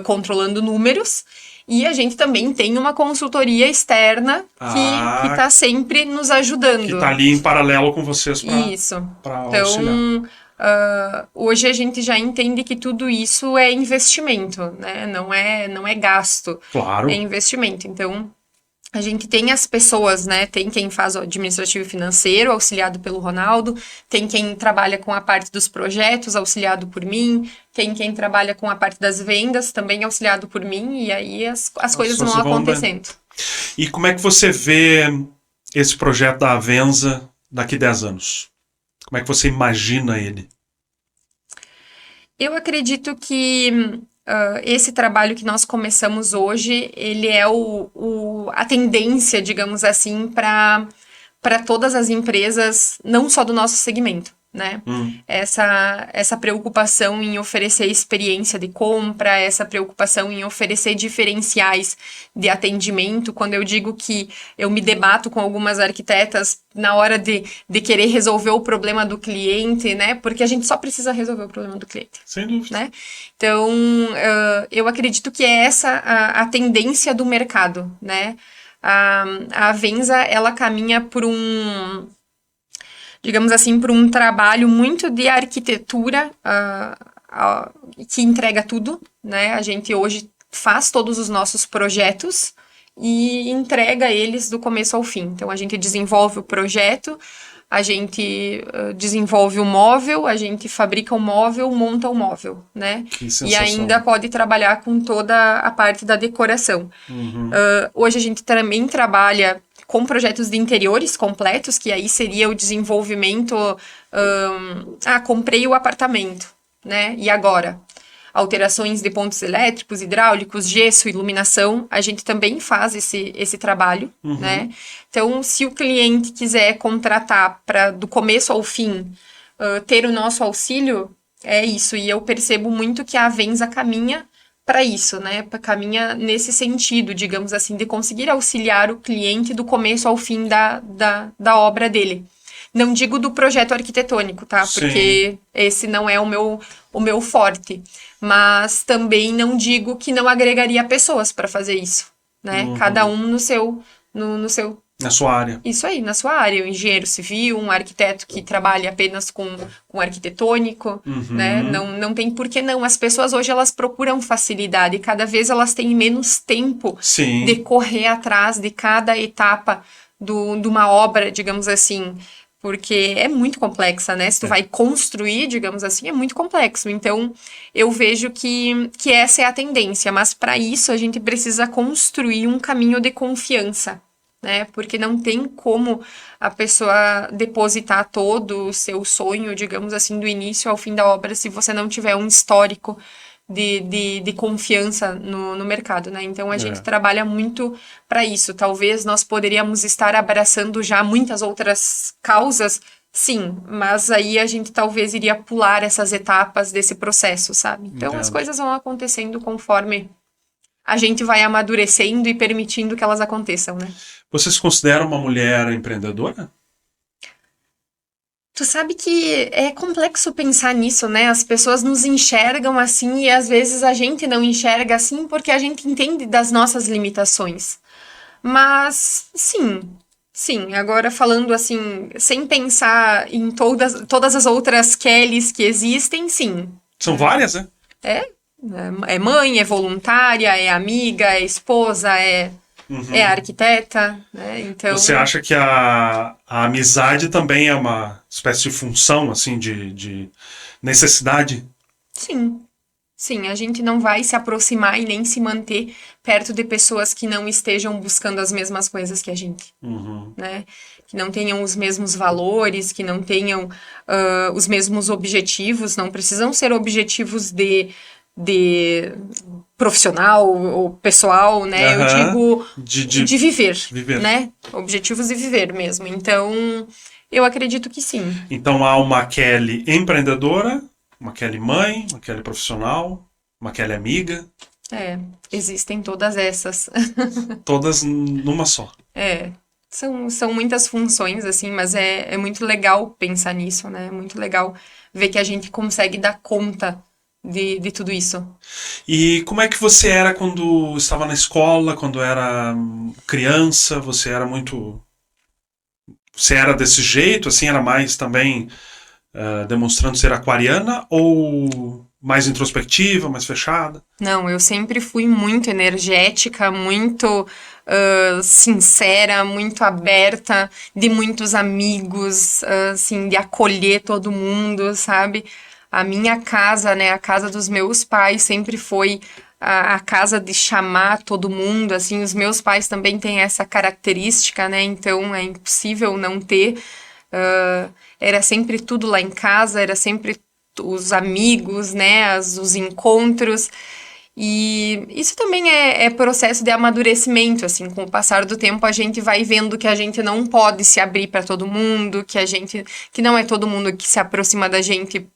controlando números, e a gente também tem uma consultoria externa que está sempre nos ajudando. Que está ali em paralelo com vocês para isso. Então, hoje a gente já entende que tudo isso é investimento, né? Não é gasto. Claro. É investimento. Então, a gente tem as pessoas, né? Tem quem faz o administrativo e financeiro, auxiliado pelo Ronaldo, tem quem trabalha com a parte dos projetos, auxiliado por mim, tem quem trabalha com a parte das vendas, também auxiliado por mim, e aí as coisas vão acontecendo. E como é que você vê esse projeto da Avenza daqui 10 anos? Como é que você imagina ele? Eu acredito que esse trabalho que nós começamos hoje, ele é a tendência, digamos assim, para todas as empresas, não só do nosso segmento, né? Essa preocupação em oferecer experiência de compra, essa preocupação em oferecer diferenciais de atendimento. Quando eu digo que eu me debato com algumas arquitetas na hora de querer resolver o problema do cliente, né? Porque a gente só precisa resolver o problema do cliente. Sem dúvida. Né? Então, eu acredito que é essa a tendência do mercado, né? A Avenza, ela caminha por digamos assim, por um trabalho muito de arquitetura que entrega tudo, né? A gente hoje faz todos os nossos projetos e entrega eles do começo ao fim. Então, a gente desenvolve o projeto, a gente desenvolve o móvel, a gente fabrica o móvel, monta o móvel, né? E ainda pode trabalhar com toda a parte da decoração. Hoje a gente também trabalha com projetos de interiores completos, que aí seria o desenvolvimento... comprei o apartamento, né? E agora? Alterações de pontos elétricos, hidráulicos, gesso, iluminação, a gente também faz esse trabalho, né? Então, se o cliente quiser contratar para do começo ao fim ter o nosso auxílio, é isso. E eu percebo muito que a Avenza caminha para isso, né? Caminha nesse sentido, digamos assim, de conseguir auxiliar o cliente do começo ao fim da obra dele. Não digo do projeto arquitetônico, tá? Sim. Porque esse não é o meu forte. Mas também não digo que não agregaria pessoas para fazer isso, né? Cada um no seu... Na sua área. Isso aí, na sua área. Um engenheiro civil, um arquiteto que trabalha apenas com arquitetônico, né? Não tem por que não. As pessoas hoje, elas procuram facilidade. Cada vez elas têm menos tempo de correr atrás de cada etapa de uma obra, digamos assim. Porque é muito complexa, né? Se tu vai construir, digamos assim, é muito complexo. Então, eu vejo que essa é a tendência. Mas, para isso, a gente precisa construir um caminho de confiança, né? Porque não tem como a pessoa depositar todo o seu sonho, digamos assim, do início ao fim da obra, se você não tiver um histórico de confiança no mercado, né? Então, a gente trabalha muito para isso. Talvez nós poderíamos estar abraçando já muitas outras causas, sim, mas aí a gente talvez iria pular essas etapas desse processo, sabe? Então, as coisas vão acontecendo conforme a gente vai amadurecendo e permitindo que elas aconteçam, né? Você se considera uma mulher empreendedora? Tu sabe que é complexo pensar nisso, né? As pessoas nos enxergam assim e às vezes a gente não enxerga assim porque a gente entende das nossas limitações. Mas, sim. Agora falando assim, sem pensar em todas as outras Kellys que existem, sim. São várias, né? É mãe, é voluntária, é amiga, é esposa, é arquiteta, né? Então, Você acha que a amizade também é uma espécie de função, assim, de necessidade? sim. Sim, a gente não vai se aproximar e nem se manter perto de pessoas que não estejam buscando as mesmas coisas que a gente, né? Que não tenham os mesmos valores, que não tenham os mesmos objetivos, não precisam ser objetivos de profissional ou pessoal, né? Eu Aham. digo De de viver, viver. né? Objetivos de viver mesmo. Então, eu acredito que sim. Então há uma Kelly empreendedora, uma Kelly mãe, uma Kelly profissional, uma Kelly amiga, Existem todas essas. todas numa só. São muitas funções, assim, mas é muito legal pensar nisso, né? É muito legal ver que a gente consegue dar conta de tudo isso. E como é que você era quando estava na escola, quando era criança? Você era muito. Você era desse jeito, assim, era mais também demonstrando ser aquariana ou mais introspectiva, mais fechada? Não, eu sempre fui muito energética, muito sincera, muito aberta, de muitos amigos, assim, de acolher todo mundo, sabe? A minha casa, né, a casa dos meus pais sempre foi a casa de chamar todo mundo, assim, os meus pais também têm essa característica, né, então é impossível não ter. Era sempre tudo lá em casa, era sempre os amigos, né, os encontros. E isso também é processo de amadurecimento, assim, com o passar do tempo a gente vai vendo que a gente não pode se abrir para todo mundo, que não é todo mundo que se aproxima da gente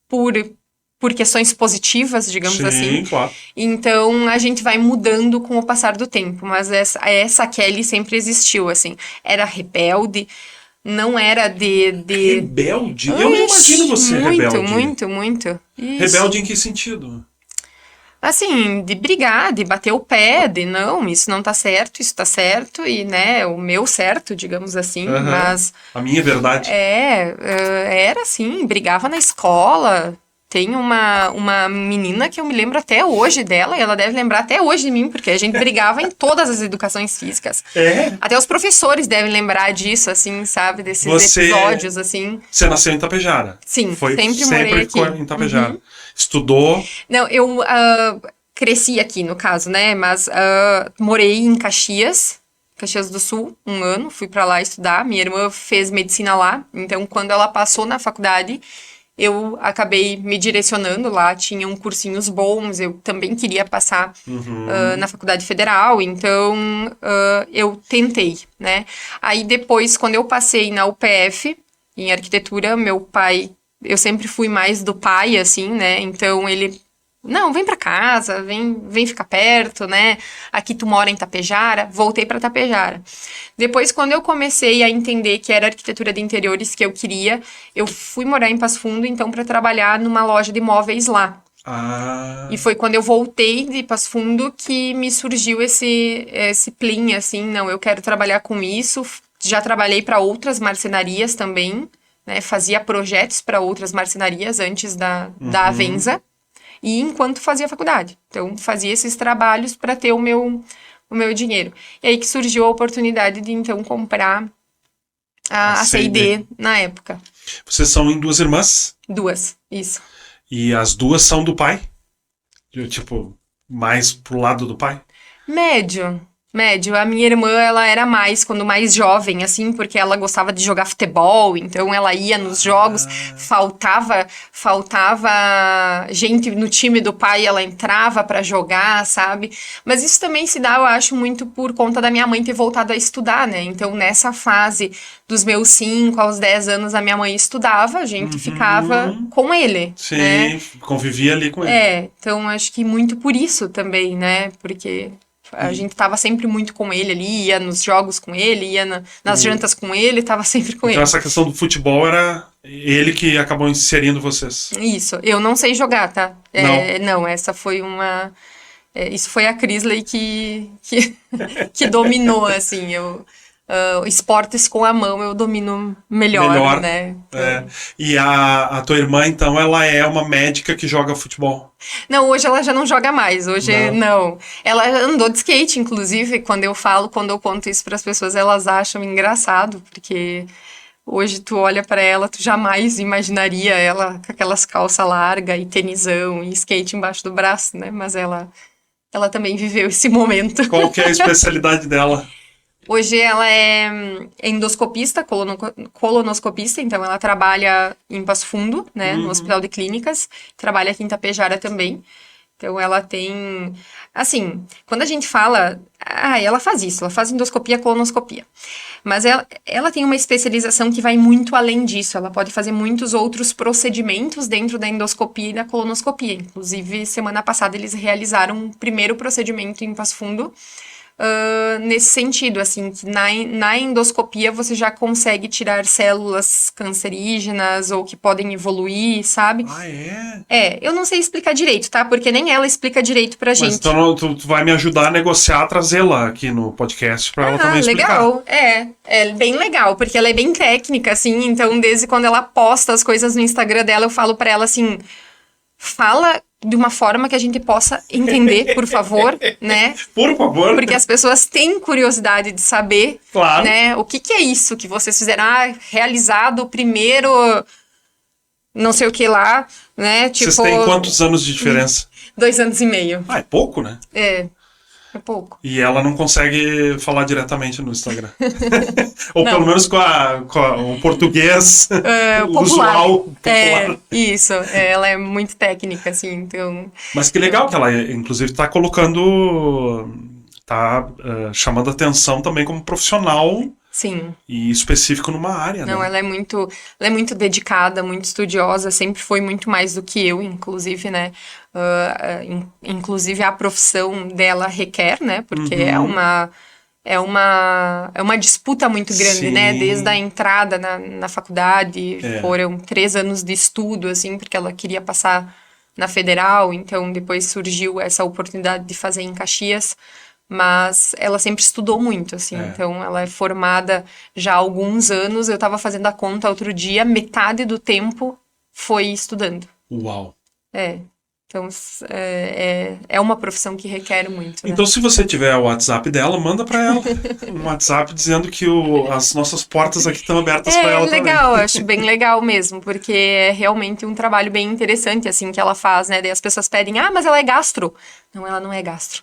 por questões positivas, digamos assim. Sim, claro. Então a gente vai mudando com o passar do tempo, mas essa Kelly sempre existiu, assim, era rebelde, não era de... Rebelde? Eu não imagino você muito, rebelde. muito. Ixi. Rebelde em que sentido? Assim, de brigar, de bater o pé, de não, isso não tá certo, isso tá certo, e, né, o meu certo, digamos assim, Aham. mas A minha verdade. era assim, brigava na escola. Tem uma menina que eu me lembro até hoje dela, e ela deve lembrar até hoje de mim, porque a gente brigava em todas as educações físicas. É? Até os professores devem lembrar disso, assim, sabe, desses Você- episódios, assim. Você nasceu em Tapejara? Sim, Foi sempre morei aqui. em Tapejara. Estudou. Não, eu cresci aqui, no caso, né? Mas morei em Caxias do Sul, 1 ano. Fui pra lá estudar. Minha irmã fez medicina lá. Então, quando ela passou na faculdade, eu acabei me direcionando lá. Tinham cursinhos bons. Eu também queria passar na Faculdade Federal. Então, eu tentei, né? Aí, depois, quando eu passei na UPF, em arquitetura, meu pai... Eu sempre fui mais do pai, assim, né? Então, ele... Não, vem pra casa, vem ficar perto, né? Aqui tu mora em Tapejara. Voltei pra Tapejara. Depois, quando eu comecei a entender que era arquitetura de interiores que eu queria, eu fui morar em Passo Fundo, então, pra trabalhar numa loja de móveis lá. Ah. E foi quando eu voltei de Passo Fundo que me surgiu esse plim, assim, não, eu quero trabalhar com isso. Já trabalhei para outras marcenarias também, né? Fazia projetos para outras marcenarias antes da Avenza. E enquanto fazia faculdade. Então, fazia esses trabalhos para ter o meu dinheiro. E aí que surgiu a oportunidade de, então, comprar a C&D na época. Vocês são em 2 irmãs? 2, isso. E as 2 são do pai? Tipo, mais pro lado do pai? Médio. A minha irmã, ela era quando mais jovem, assim, porque ela gostava de jogar futebol, então ela ia nos jogos, faltava gente no time do pai, ela entrava pra jogar, sabe? Mas isso também se dá, eu acho, muito por conta da minha mãe ter voltado a estudar, né? Então, nessa fase dos meus 5 aos 10 anos, a minha mãe estudava, a gente ficava com ele, Sim, né? convivia ali com ele. Então acho que muito por isso também, né? Porque A gente tava sempre muito com ele ali, ia nos jogos com ele, ia nas jantas com ele, tava sempre com Então ele. essa questão do futebol era ele que acabou inserindo vocês. Isso, eu não sei jogar, tá? Não. Essa foi isso foi a Crisley que dominou, assim, esportes com a mão eu domino melhor. Né? E a tua irmã, então, ela é uma médica que joga futebol? Não, hoje ela já não joga mais, hoje não. Ela andou de skate, inclusive, quando eu conto isso para as pessoas, elas acham engraçado, porque hoje tu olha para ela, tu jamais imaginaria ela com aquelas calças largas e tenisão e skate embaixo do braço, né? Mas ela também viveu esse momento. Qual que é a especialidade dela? Hoje ela é endoscopista, colonoscopista, então ela trabalha em Passo Fundo, né, no Hospital de Clínicas, trabalha aqui em Itapejara também. Então ela tem, assim, quando a gente fala, ela faz isso, ela faz endoscopia, colonoscopia. Mas ela tem uma especialização que vai muito além disso, ela pode fazer muitos outros procedimentos dentro da endoscopia e da colonoscopia. Inclusive, semana passada eles realizaram o primeiro procedimento em Passo Fundo, nesse sentido, assim, que na endoscopia você já consegue tirar células cancerígenas ou que podem evoluir, sabe? Eu não sei explicar direito, tá? Porque nem ela explica direito pra gente. Mas então tu vai me ajudar a negociar, trazê-la aqui no podcast pra ela também explicar. Legal, é bem legal, porque ela é bem técnica, assim, então desde quando ela posta as coisas no Instagram dela, eu falo pra ela assim, fala de uma forma que a gente possa entender, por favor, né? Por favor. Porque as pessoas têm curiosidade de saber, claro, né? O que é isso que vocês fizeram? Realizado o primeiro não sei o que lá, né? Tipo, vocês têm quantos anos de diferença? 2 anos e meio. É pouco, né? É pouco. E ela não consegue falar diretamente no Instagram. Ou não. Pelo menos com o português usual, popular. Isso, ela é muito técnica, assim, então... Mas que legal que ela, inclusive, está colocando... Tá chamando atenção também como profissional. Sim. E específico numa área, não, né? Ela é muito dedicada, muito estudiosa, sempre foi muito mais do que eu, inclusive, né? Inclusive a profissão dela requer, né? Porque é uma disputa muito grande, sim, né? Desde a entrada na faculdade, foram 3 anos de estudo, assim, porque ela queria passar na federal, então depois surgiu essa oportunidade de fazer em Caxias. Mas ela sempre estudou muito, assim, então ela é formada já há alguns anos, eu tava fazendo a conta outro dia, metade do tempo foi estudando. Uau! Então é uma profissão que requer muito, né? Então se você tiver o WhatsApp dela, manda pra ela um WhatsApp dizendo que as nossas portas aqui estão abertas pra ela também. É legal, acho bem legal mesmo, porque é realmente um trabalho bem interessante, assim, que ela faz, né? Daí as pessoas pedem, mas ela é gastro. Não, ela não é gastro.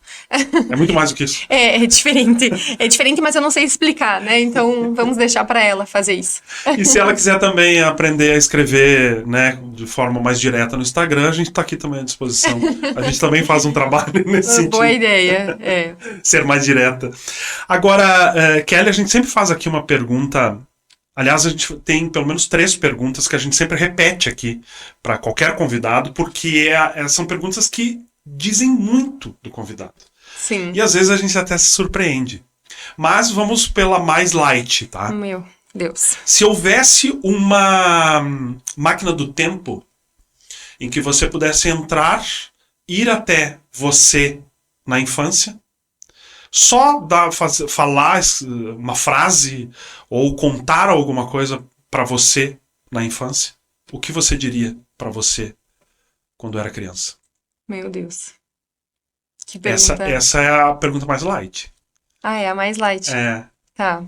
É muito mais do que isso. É diferente. É diferente, mas eu não sei explicar, né? Então, vamos deixar para ela fazer isso. E se ela quiser também aprender a escrever, né, de forma mais direta no Instagram, a gente tá aqui também à disposição. A gente também faz um trabalho nesse sentido. Boa ideia, Ser mais direta. Agora, Kelly, a gente sempre faz aqui uma pergunta... Aliás, a gente tem pelo menos 3 perguntas que a gente sempre repete aqui para qualquer convidado, porque são perguntas que dizem muito do convidado. Sim. E às vezes a gente até se surpreende. Mas vamos pela mais light, tá? Meu Deus. Se houvesse uma máquina do tempo em que você pudesse ir até você na infância, só falar uma frase ou contar alguma coisa para você na infância, o que você diria para você quando era criança? Meu Deus. Que pergunta. Essa é a pergunta mais light. É a mais light. Tá.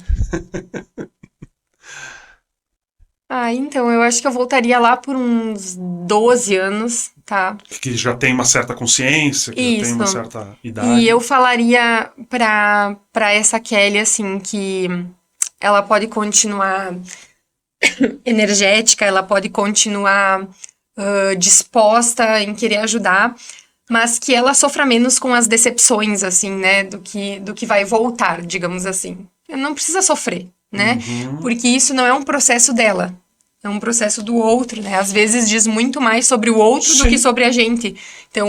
Então, eu acho que eu voltaria lá por uns 12 anos, tá? Que já tem uma certa consciência, que já tem uma certa idade. E eu falaria pra essa Kelly, assim, que ela pode continuar energética, ela pode continuar disposta em querer ajudar, mas que ela sofra menos com as decepções, assim, né, do que vai voltar, digamos assim. Não precisa sofrer, né, porque isso não é um processo dela, é um processo do outro, né, às vezes diz muito mais sobre o outro do que sobre a gente. Então,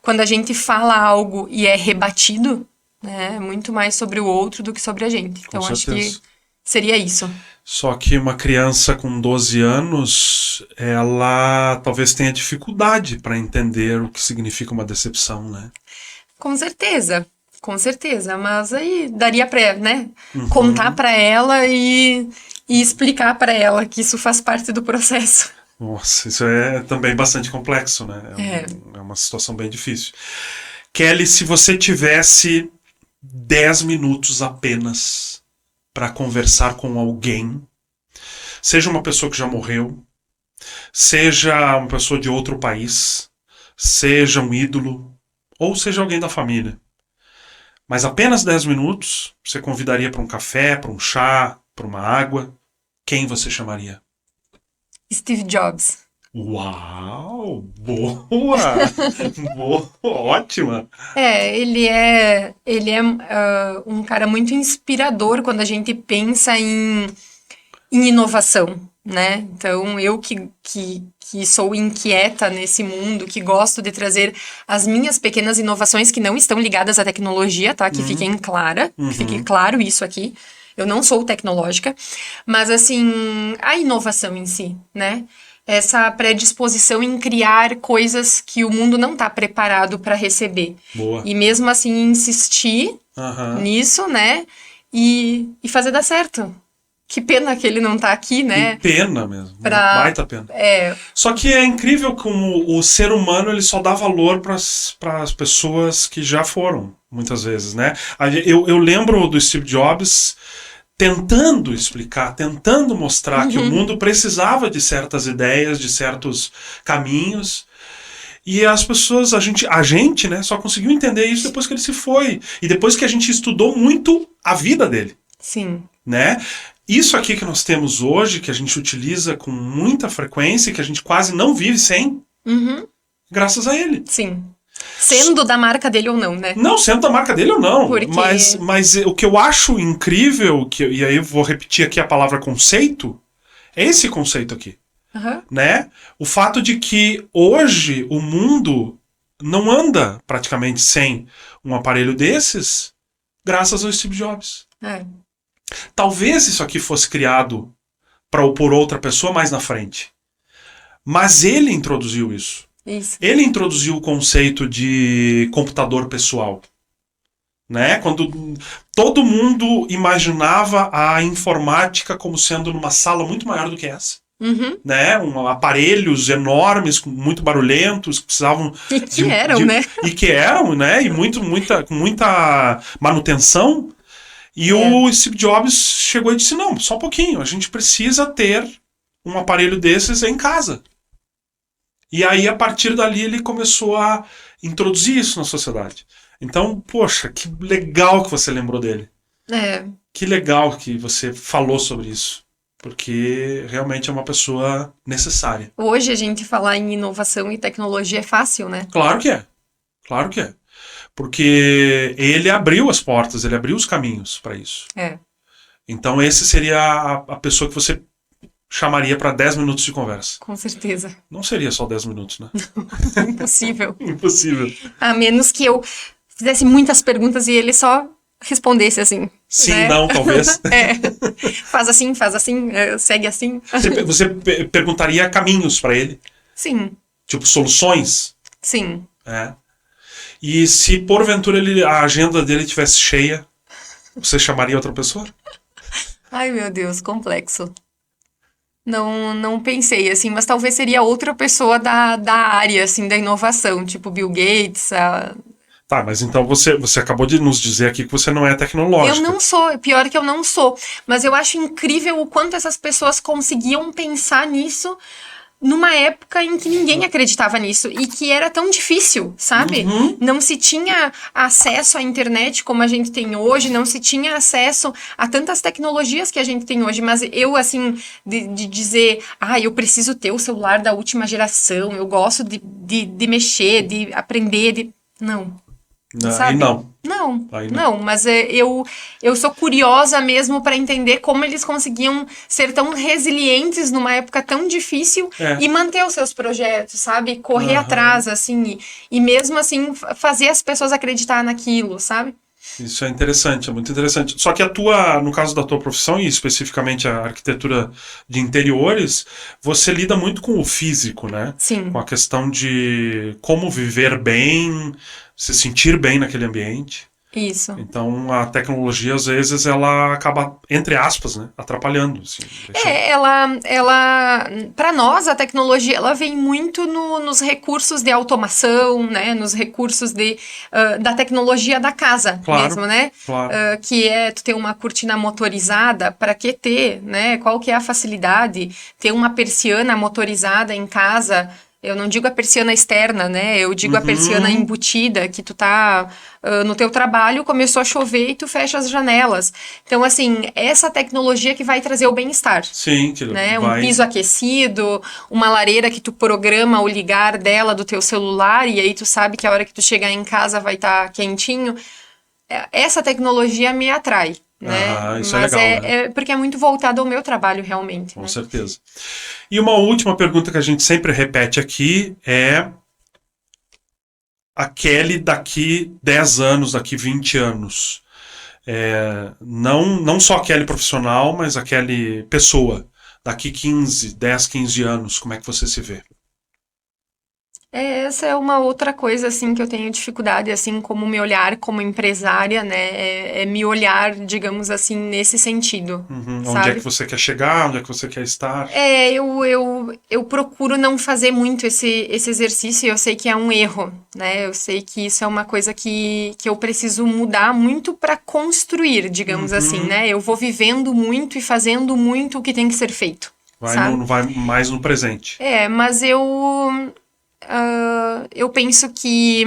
quando a gente fala algo e é rebatido, né, é muito mais sobre o outro do que sobre a gente. Então, acho que seria isso. Só que uma criança com 12 anos, ela talvez tenha dificuldade para entender o que significa uma decepção, né? Com certeza, mas aí daria para, né, contar para ela e explicar para ela que isso faz parte do processo. Nossa, isso é também bastante complexo, né? É uma situação bem difícil. Kelly, se você tivesse 10 minutos apenas para conversar com alguém, seja uma pessoa que já morreu, seja uma pessoa de outro país, seja um ídolo, ou seja alguém da família, mas apenas 10 minutos, você convidaria para um café, para um chá, para uma água, quem você chamaria? Steve Jobs. Uau! Boa! Boa! Ótima! Ele é um cara muito inspirador quando a gente pensa em inovação, né? Então, eu que sou inquieta nesse mundo, que gosto de trazer as minhas pequenas inovações que não estão ligadas à tecnologia, tá? Que fique claro isso aqui. Eu não sou tecnológica, mas, assim, a inovação em si, né? Essa predisposição em criar coisas que o mundo não está preparado para receber. Boa. E mesmo assim insistir nisso, né? E fazer dar certo. Que pena que ele não tá aqui, né? Que pena mesmo. Baita pena. Só que é incrível como o ser humano ele só dá valor para as pessoas que já foram, muitas vezes, né? Eu lembro do Steve Jobs tentando explicar, tentando mostrar que o mundo precisava de certas ideias, de certos caminhos. E as pessoas, a gente, né, só conseguiu entender isso depois que ele se foi. E depois que a gente estudou muito a vida dele. Sim. Né? Isso aqui que nós temos hoje, que a gente utiliza com muita frequência, que a gente quase não vive sem, graças a ele. Sim. Sendo da marca dele ou não, né? Não, sendo da marca dele ou não. Porque... Mas o que eu acho incrível, e aí eu vou repetir aqui a palavra conceito, é esse conceito aqui. Né? O fato de que hoje o mundo não anda praticamente sem um aparelho desses, graças ao Steve Jobs. Talvez isso aqui fosse criado por outra pessoa mais na frente. Mas ele introduziu isso. Ele introduziu o conceito de computador pessoal. Né? Quando todo mundo imaginava a informática como sendo numa sala muito maior do que essa. Né? Aparelhos enormes, muito barulhentos, que precisavam... E que eram, né? E com muita manutenção. E o Steve Jobs chegou e disse, não, só um pouquinho, a gente precisa ter um aparelho desses em casa. E aí, a partir dali, ele começou a introduzir isso na sociedade. Então, poxa, que legal que você lembrou dele. Que legal que você falou sobre isso. Porque realmente é uma pessoa necessária. Hoje a gente falar em inovação e tecnologia é fácil, né? Claro que é. Claro que é. Porque ele abriu as portas, ele abriu os caminhos para isso. Então esse seria a pessoa que você chamaria para 10 minutos de conversa. Com certeza. Não seria só 10 minutos, né? Impossível. Impossível. A menos que eu fizesse muitas perguntas e ele só respondesse assim. Sim, né? não, talvez. Faz assim, segue assim. Você perguntaria caminhos para ele? Sim. Tipo, soluções? Sim. E se porventura a agenda dele estivesse cheia, você chamaria outra pessoa? Ai, meu Deus, complexo. Não pensei, assim, mas talvez seria outra pessoa da área, assim, da inovação, tipo Bill Gates. Tá, mas então você acabou de nos dizer aqui que você não é tecnológica. Eu não sou, pior que eu não sou. Mas eu acho incrível o quanto essas pessoas conseguiam pensar nisso numa época em que ninguém acreditava nisso e que era tão difícil, sabe? Não se tinha acesso à internet como a gente tem hoje, não se tinha acesso a tantas tecnologias que a gente tem hoje, mas eu, assim, de dizer, eu preciso ter o celular da última geração, eu gosto de mexer, de aprender, não. sabe? Não. Não, Aí não, mas eu sou curiosa mesmo para entender como eles conseguiam ser tão resilientes numa época tão difícil e manter os seus projetos, sabe? Correr atrás, assim, e mesmo assim fazer as pessoas acreditar naquilo, sabe? Isso é interessante, é muito interessante. Só que no caso da tua profissão, e especificamente a arquitetura de interiores, você lida muito com o físico, né? Sim. Com a questão de como viver bem, se sentir bem naquele ambiente. Isso. Então a tecnologia, às vezes, ela acaba, entre aspas, né, atrapalhando. Assim, para nós, a tecnologia, ela vem muito nos recursos de automação, né, nos recursos da tecnologia da casa, claro, mesmo, né, claro. Que é tu ter uma cortina motorizada, para que ter, né, qual que é a facilidade, ter uma persiana motorizada em casa. Eu não digo a persiana externa, né? Eu digo a persiana embutida, que tu tá no teu trabalho, começou a chover e tu fecha as janelas. Então, assim, essa tecnologia que vai trazer o bem-estar. Sim, que né? vai... Um piso aquecido, uma lareira que tu programa o ligar dela do teu celular e aí tu sabe que a hora que tu chegar em casa vai estar quentinho. Essa tecnologia me atrai. Né? Isso Mas é legal, né? porque é muito voltado ao meu trabalho, realmente. Com né? certeza. E uma última pergunta que a gente sempre repete aqui é a Kelly daqui 10 anos, daqui 20 anos. Não só a Kelly profissional, mas a Kelly pessoa. Daqui 10, 15 anos, como é que você se vê? Essa é uma outra coisa, assim, que eu tenho dificuldade, assim, como me olhar como empresária, né? É me olhar, digamos assim, nesse sentido, sabe? Onde é que você quer chegar? Onde é que você quer estar? Eu procuro não fazer muito esse exercício, eu sei que é um erro, né? Eu sei que isso é uma coisa que eu preciso mudar muito para construir, digamos assim, né? Eu vou vivendo muito e fazendo muito o que tem que ser feito, sabe? Vai mais no presente. Mas eu penso que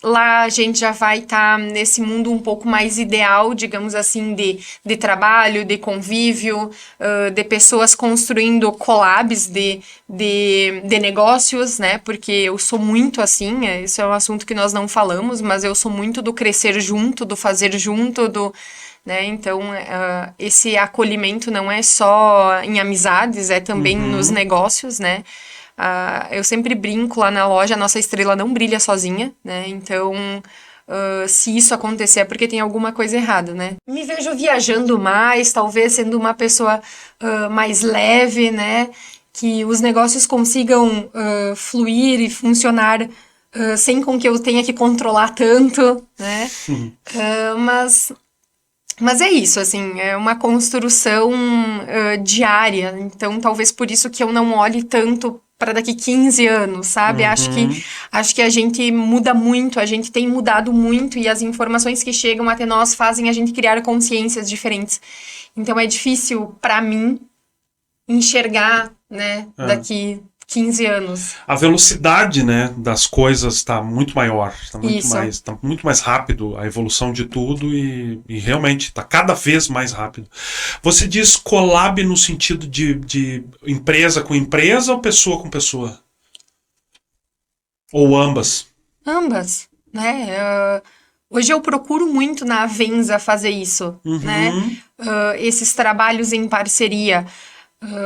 lá a gente já vai estar nesse mundo um pouco mais ideal, digamos assim, de trabalho, de convívio, de pessoas construindo collabs de negócios, né? Porque eu sou muito assim, isso é um assunto que nós não falamos, mas eu sou muito do crescer junto, do fazer junto, né? Então, esse acolhimento não é só em amizades, é também nos negócios, né? Eu sempre brinco lá na loja, a nossa estrela não brilha sozinha, né? Então, se isso acontecer é porque tem alguma coisa errada, né? Me vejo viajando mais, talvez sendo uma pessoa mais leve, né? Que os negócios consigam fluir e funcionar sem com que eu tenha que controlar tanto, né? Mas é isso, assim, é uma construção diária. Então, talvez por isso que eu não olhe tanto para daqui 15 anos, sabe? Acho que a gente muda muito, a gente tem mudado muito e as informações que chegam até nós fazem a gente criar consciências diferentes. Então, é difícil para mim enxergar, né, daqui 15 anos. A velocidade, né, das coisas está muito maior, está muito mais rápido a evolução de tudo e realmente está cada vez mais rápido. Você diz collab no sentido de empresa com empresa ou pessoa com pessoa? Ou ambas? Ambas, né? Hoje eu procuro muito na Avenza fazer isso, né? Esses trabalhos em parceria.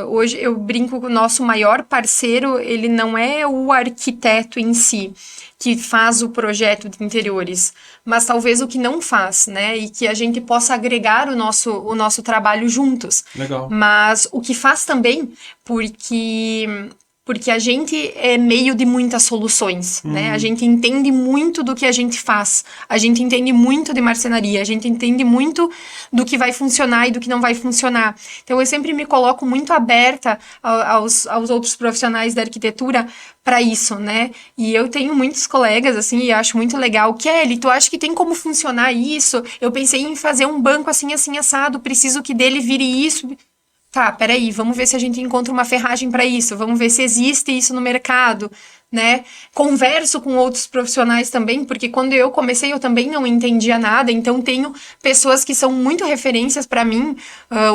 Hoje eu brinco que o nosso maior parceiro, ele não é o arquiteto em si, que faz o projeto de interiores, mas talvez o que não faz, né? E que a gente possa agregar o nosso trabalho juntos. Legal. Mas o que faz também, porque a gente é meio de muitas soluções, né? A gente entende muito do que a gente faz. A gente entende muito de marcenaria. A gente entende muito do que vai funcionar e do que não vai funcionar. Então, eu sempre me coloco muito aberta aos outros profissionais da arquitetura para isso, né? E eu tenho muitos colegas, assim, e acho muito legal. Kelly, tu acha que tem como funcionar isso? Eu pensei em fazer um banco assim, assim, assado. Preciso que dele vire isso. Tá, peraí, vamos ver se a gente encontra uma ferragem para isso, vamos ver se existe isso no mercado, né? Converso com outros profissionais também, porque quando eu comecei eu também não entendia nada, então tenho pessoas que são muito referências para mim.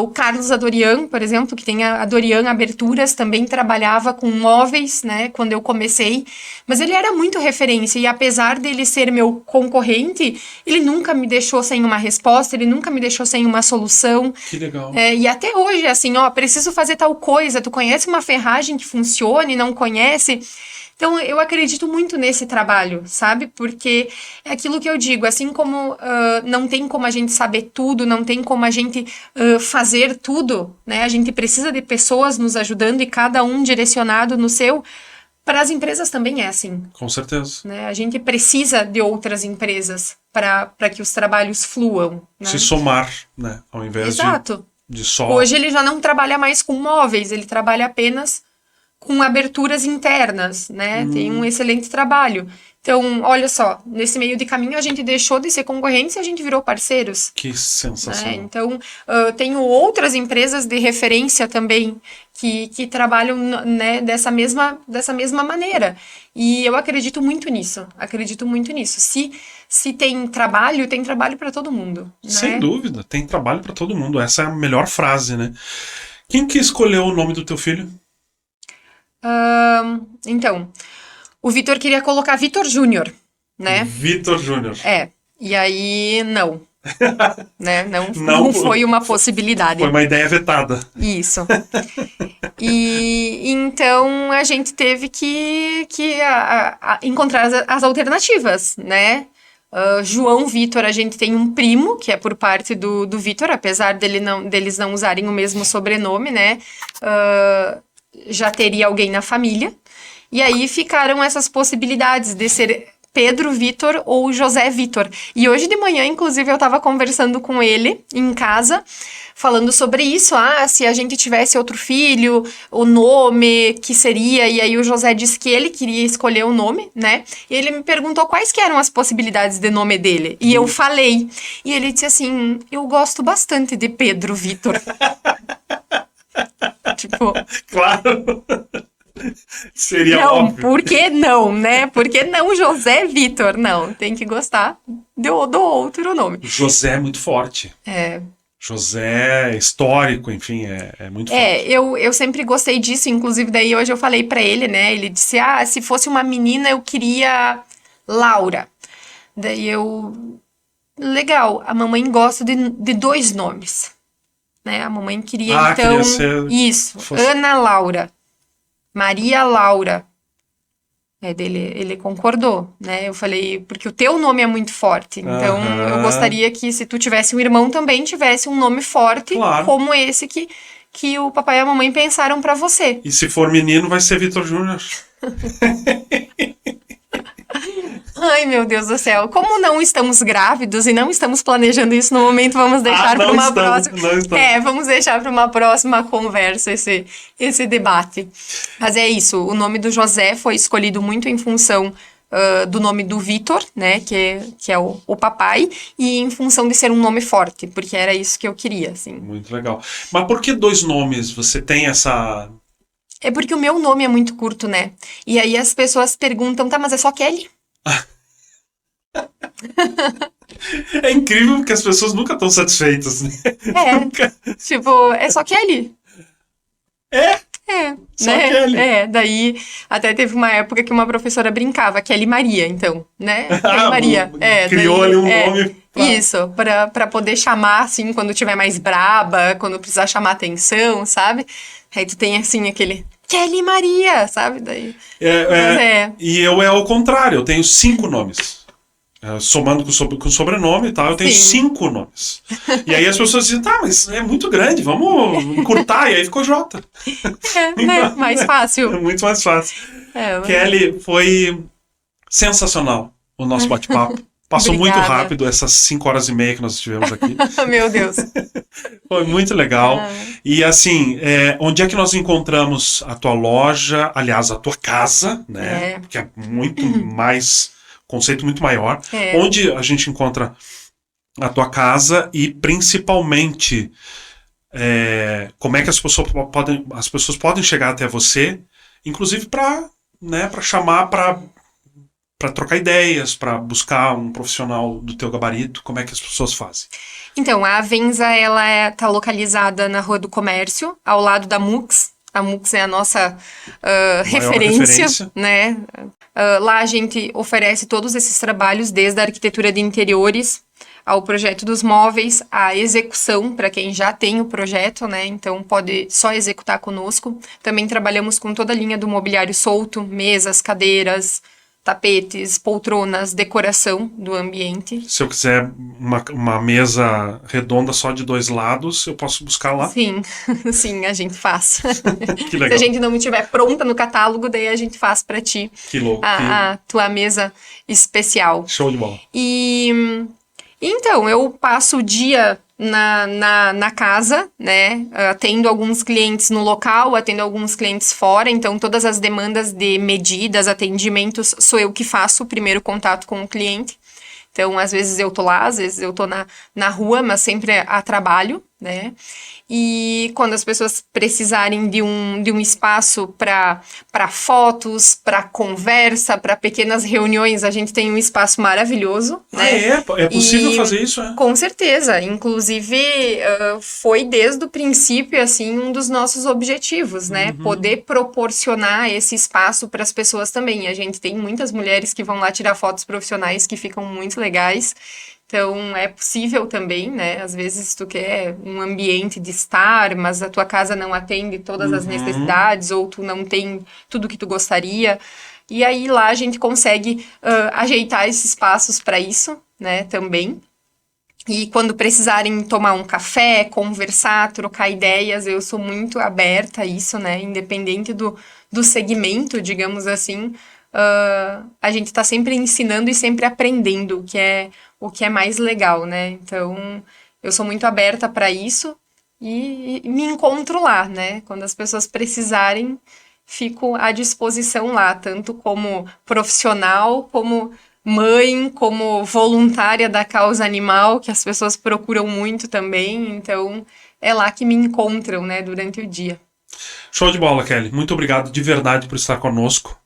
O Carlos Adorian, por exemplo, que tem a Adorian Aberturas, também trabalhava com móveis, né? Quando eu comecei, mas ele era muito referência e apesar dele ser meu concorrente, ele nunca me deixou sem uma resposta, ele nunca me deixou sem uma solução. Que legal. E até hoje, assim, preciso fazer tal coisa, tu conhece uma ferragem que funcione, não conhece? Então, eu acredito muito nesse trabalho, sabe? Porque é aquilo que eu digo, assim como não tem como a gente saber tudo, não tem como a gente fazer tudo, né? A gente precisa de pessoas nos ajudando e cada um direcionado no seu. Para as empresas também é assim. Com certeza. Né? A gente precisa de outras empresas para que os trabalhos fluam. Né? Se somar, né? Ao invés Exato. de só... Hoje ele já não trabalha mais com móveis, ele trabalha apenas com aberturas internas, né? Tem um excelente trabalho. Então, olha só, nesse meio de caminho a gente deixou de ser concorrentes e a gente virou parceiros. Que sensação. Né? Então, tenho outras empresas de referência também que trabalham, né, dessa mesma maneira. E eu acredito muito nisso. Se tem trabalho para todo mundo. Sem né? dúvida, tem trabalho para todo mundo. Essa é a melhor frase, né? Quem que escolheu o nome do teu filho? Então, o Vitor queria colocar Vitor Júnior, né? Vitor Júnior. E aí não. né? Não Não foi uma possibilidade. Foi uma ideia vetada. Isso. E então a gente teve que encontrar as alternativas, né? João Vitor, a gente tem um primo, que é por parte do Vitor, apesar deles não usarem o mesmo sobrenome, né? Já teria alguém na família. E aí ficaram essas possibilidades de ser Pedro Vitor ou José Vitor. E hoje de manhã, inclusive, eu estava conversando com ele em casa, falando sobre isso. Se a gente tivesse outro filho, o nome que seria... E aí o José disse que ele queria escolher o nome, né? E ele me perguntou quais que eram as possibilidades de nome dele. E eu falei. E ele disse assim, eu gosto bastante de Pedro Vitor. Tipo... Claro! Seria não, óbvio. Por que não, né? Por que não José Vitor? Não, tem que gostar do outro nome. José é muito forte. José é histórico, enfim, é muito forte. Eu sempre gostei disso, inclusive daí hoje eu falei pra ele, né? Ele disse, se fosse uma menina eu queria Laura. Daí legal, a mamãe gosta de 2 nomes. Né? A mamãe queria, então... Queria ser... Isso, Ana Laura. Maria Laura. Ele concordou, né? Eu falei, porque o teu nome é muito forte. Então, eu gostaria que se tu tivesse um irmão, também tivesse um nome forte, claro, como esse que o papai e a mamãe pensaram pra você. E se for menino, vai ser Vitor Júnior. Ai, meu Deus do céu. Como não estamos grávidos e não estamos planejando isso no momento, vamos deixar para uma próxima... vamos deixar para uma próxima conversa esse debate. Mas é isso, o nome do José foi escolhido muito em função do nome do Vitor, né, que é o papai, e em função de ser um nome forte, porque era isso que eu queria, assim. Muito legal. Mas por que 2 nomes? Você tem essa... É porque o meu nome é muito curto, né? E aí as pessoas perguntam, tá, mas é só Kelly? É incrível porque as pessoas nunca estão satisfeitas, né? Tipo, é só Kelly? Só né? Kelly. Daí até teve uma época que uma professora brincava, Kelly Maria, então, né? Kelly Maria. Criou ali um nome. Isso, pra poder chamar, assim, quando tiver mais braba, quando precisar chamar atenção, sabe? Aí tu tem, assim, aquele... Kelly Maria, sabe? Daí... E eu é ao contrário, eu tenho 5 nomes. Somando com o sobrenome e tal, eu tenho 5 nomes. E aí as pessoas dizem, tá, mas é muito grande, vamos encurtar. E aí ficou Jota. Né? Mais fácil. É muito mais fácil. Kelly, foi sensacional o nosso bate-papo. Passou muito rápido essas 5 horas e meia que nós estivemos aqui. Meu Deus. Foi muito legal. E assim, onde é que nós encontramos a tua loja? Aliás, a tua casa, né? Porque é muito mais... conceito muito maior. Onde a gente encontra a tua casa e principalmente como é que as pessoas podem chegar até você, inclusive para né, para chamar para trocar ideias, para buscar um profissional do teu gabarito? Como é que as pessoas fazem? Então, a Avenza, ela tá localizada na Rua do Comércio, ao lado da MUX. A MUX é a nossa referência, né? Lá a gente oferece todos esses trabalhos, desde a arquitetura de interiores ao projeto dos móveis, a execução para quem já tem o projeto, né? Então pode só executar conosco. Também trabalhamos com toda a linha do mobiliário solto, mesas, cadeiras, tapetes, poltronas, decoração do ambiente. Se eu quiser uma mesa redonda só de 2 lados, eu posso buscar lá? Sim, sim, a gente faz. Que legal. Se a gente não estiver pronta no catálogo, daí a gente faz para ti. Que louco. A tua mesa especial. Show de bola. Então, eu passo o dia na casa, né? Atendo alguns clientes no local, atendo alguns clientes fora. Então, todas as demandas de medidas, atendimentos, sou eu que faço o primeiro contato com o cliente. Então, às vezes eu tô lá, às vezes eu tô na rua, mas sempre a trabalho, né? E quando as pessoas precisarem de um espaço para fotos, para conversa, para pequenas reuniões, a gente tem um espaço maravilhoso, né? É possível fazer isso, é? Com certeza. Inclusive, foi desde o princípio, assim, um dos nossos objetivos, né? Poder proporcionar esse espaço para as pessoas também. A gente tem muitas mulheres que vão lá tirar fotos profissionais que ficam muito legais. Então, é possível também, né? Às vezes tu quer um ambiente de estar, mas a tua casa não atende todas as necessidades, ou tu não tem tudo que tu gostaria. E aí lá a gente consegue ajeitar esses espaços para isso, né? Também. E quando precisarem tomar um café, conversar, trocar ideias, eu sou muito aberta a isso, né? Independente do segmento, digamos assim. A gente está sempre ensinando e sempre aprendendo, o que é mais legal, né? Então, eu sou muito aberta para isso e me encontro lá, né? Quando as pessoas precisarem, fico à disposição lá, tanto como profissional, como mãe, como voluntária da causa animal, que as pessoas procuram muito também. Então, é lá que me encontram, né, durante o dia. Show de bola, Kelly. Muito obrigado de verdade por estar conosco.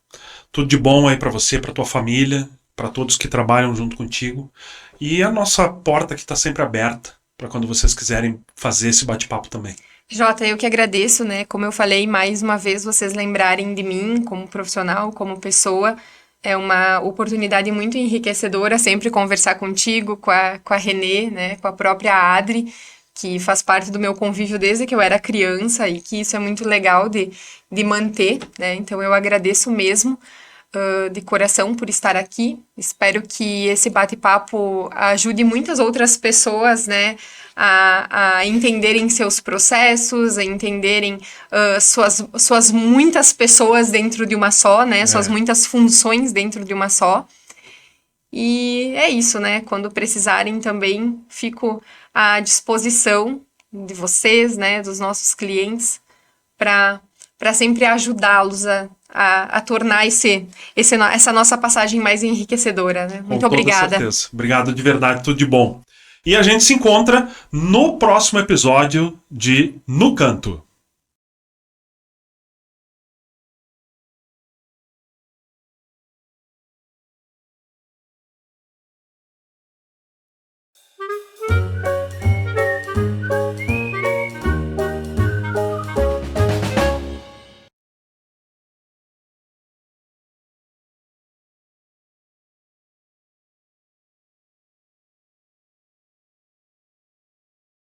Tudo de bom aí para você, para tua família, para todos que trabalham junto contigo. E a nossa porta aqui está sempre aberta para quando vocês quiserem fazer esse bate-papo também. Jota, eu que agradeço, né? Como eu falei, mais uma vez vocês lembrarem de mim como profissional, como pessoa. É uma oportunidade muito enriquecedora sempre conversar contigo, com a Renê, né? Com a própria Adri, que faz parte do meu convívio desde que eu era criança e que isso é muito legal de manter, né? Então eu agradeço mesmo. De coração por estar aqui. Espero que esse bate-papo ajude muitas outras pessoas, né, a entenderem seus processos, a entenderem suas muitas pessoas dentro de uma só, né, suas muitas funções dentro de uma só. E é isso, né, quando precisarem também fico à disposição de vocês, né, dos nossos clientes, para sempre ajudá-los a tornar essa nossa passagem mais enriquecedora, né? Muito obrigada. Com certeza. Obrigado de verdade, tudo de bom. E a gente se encontra no próximo episódio de No Canto.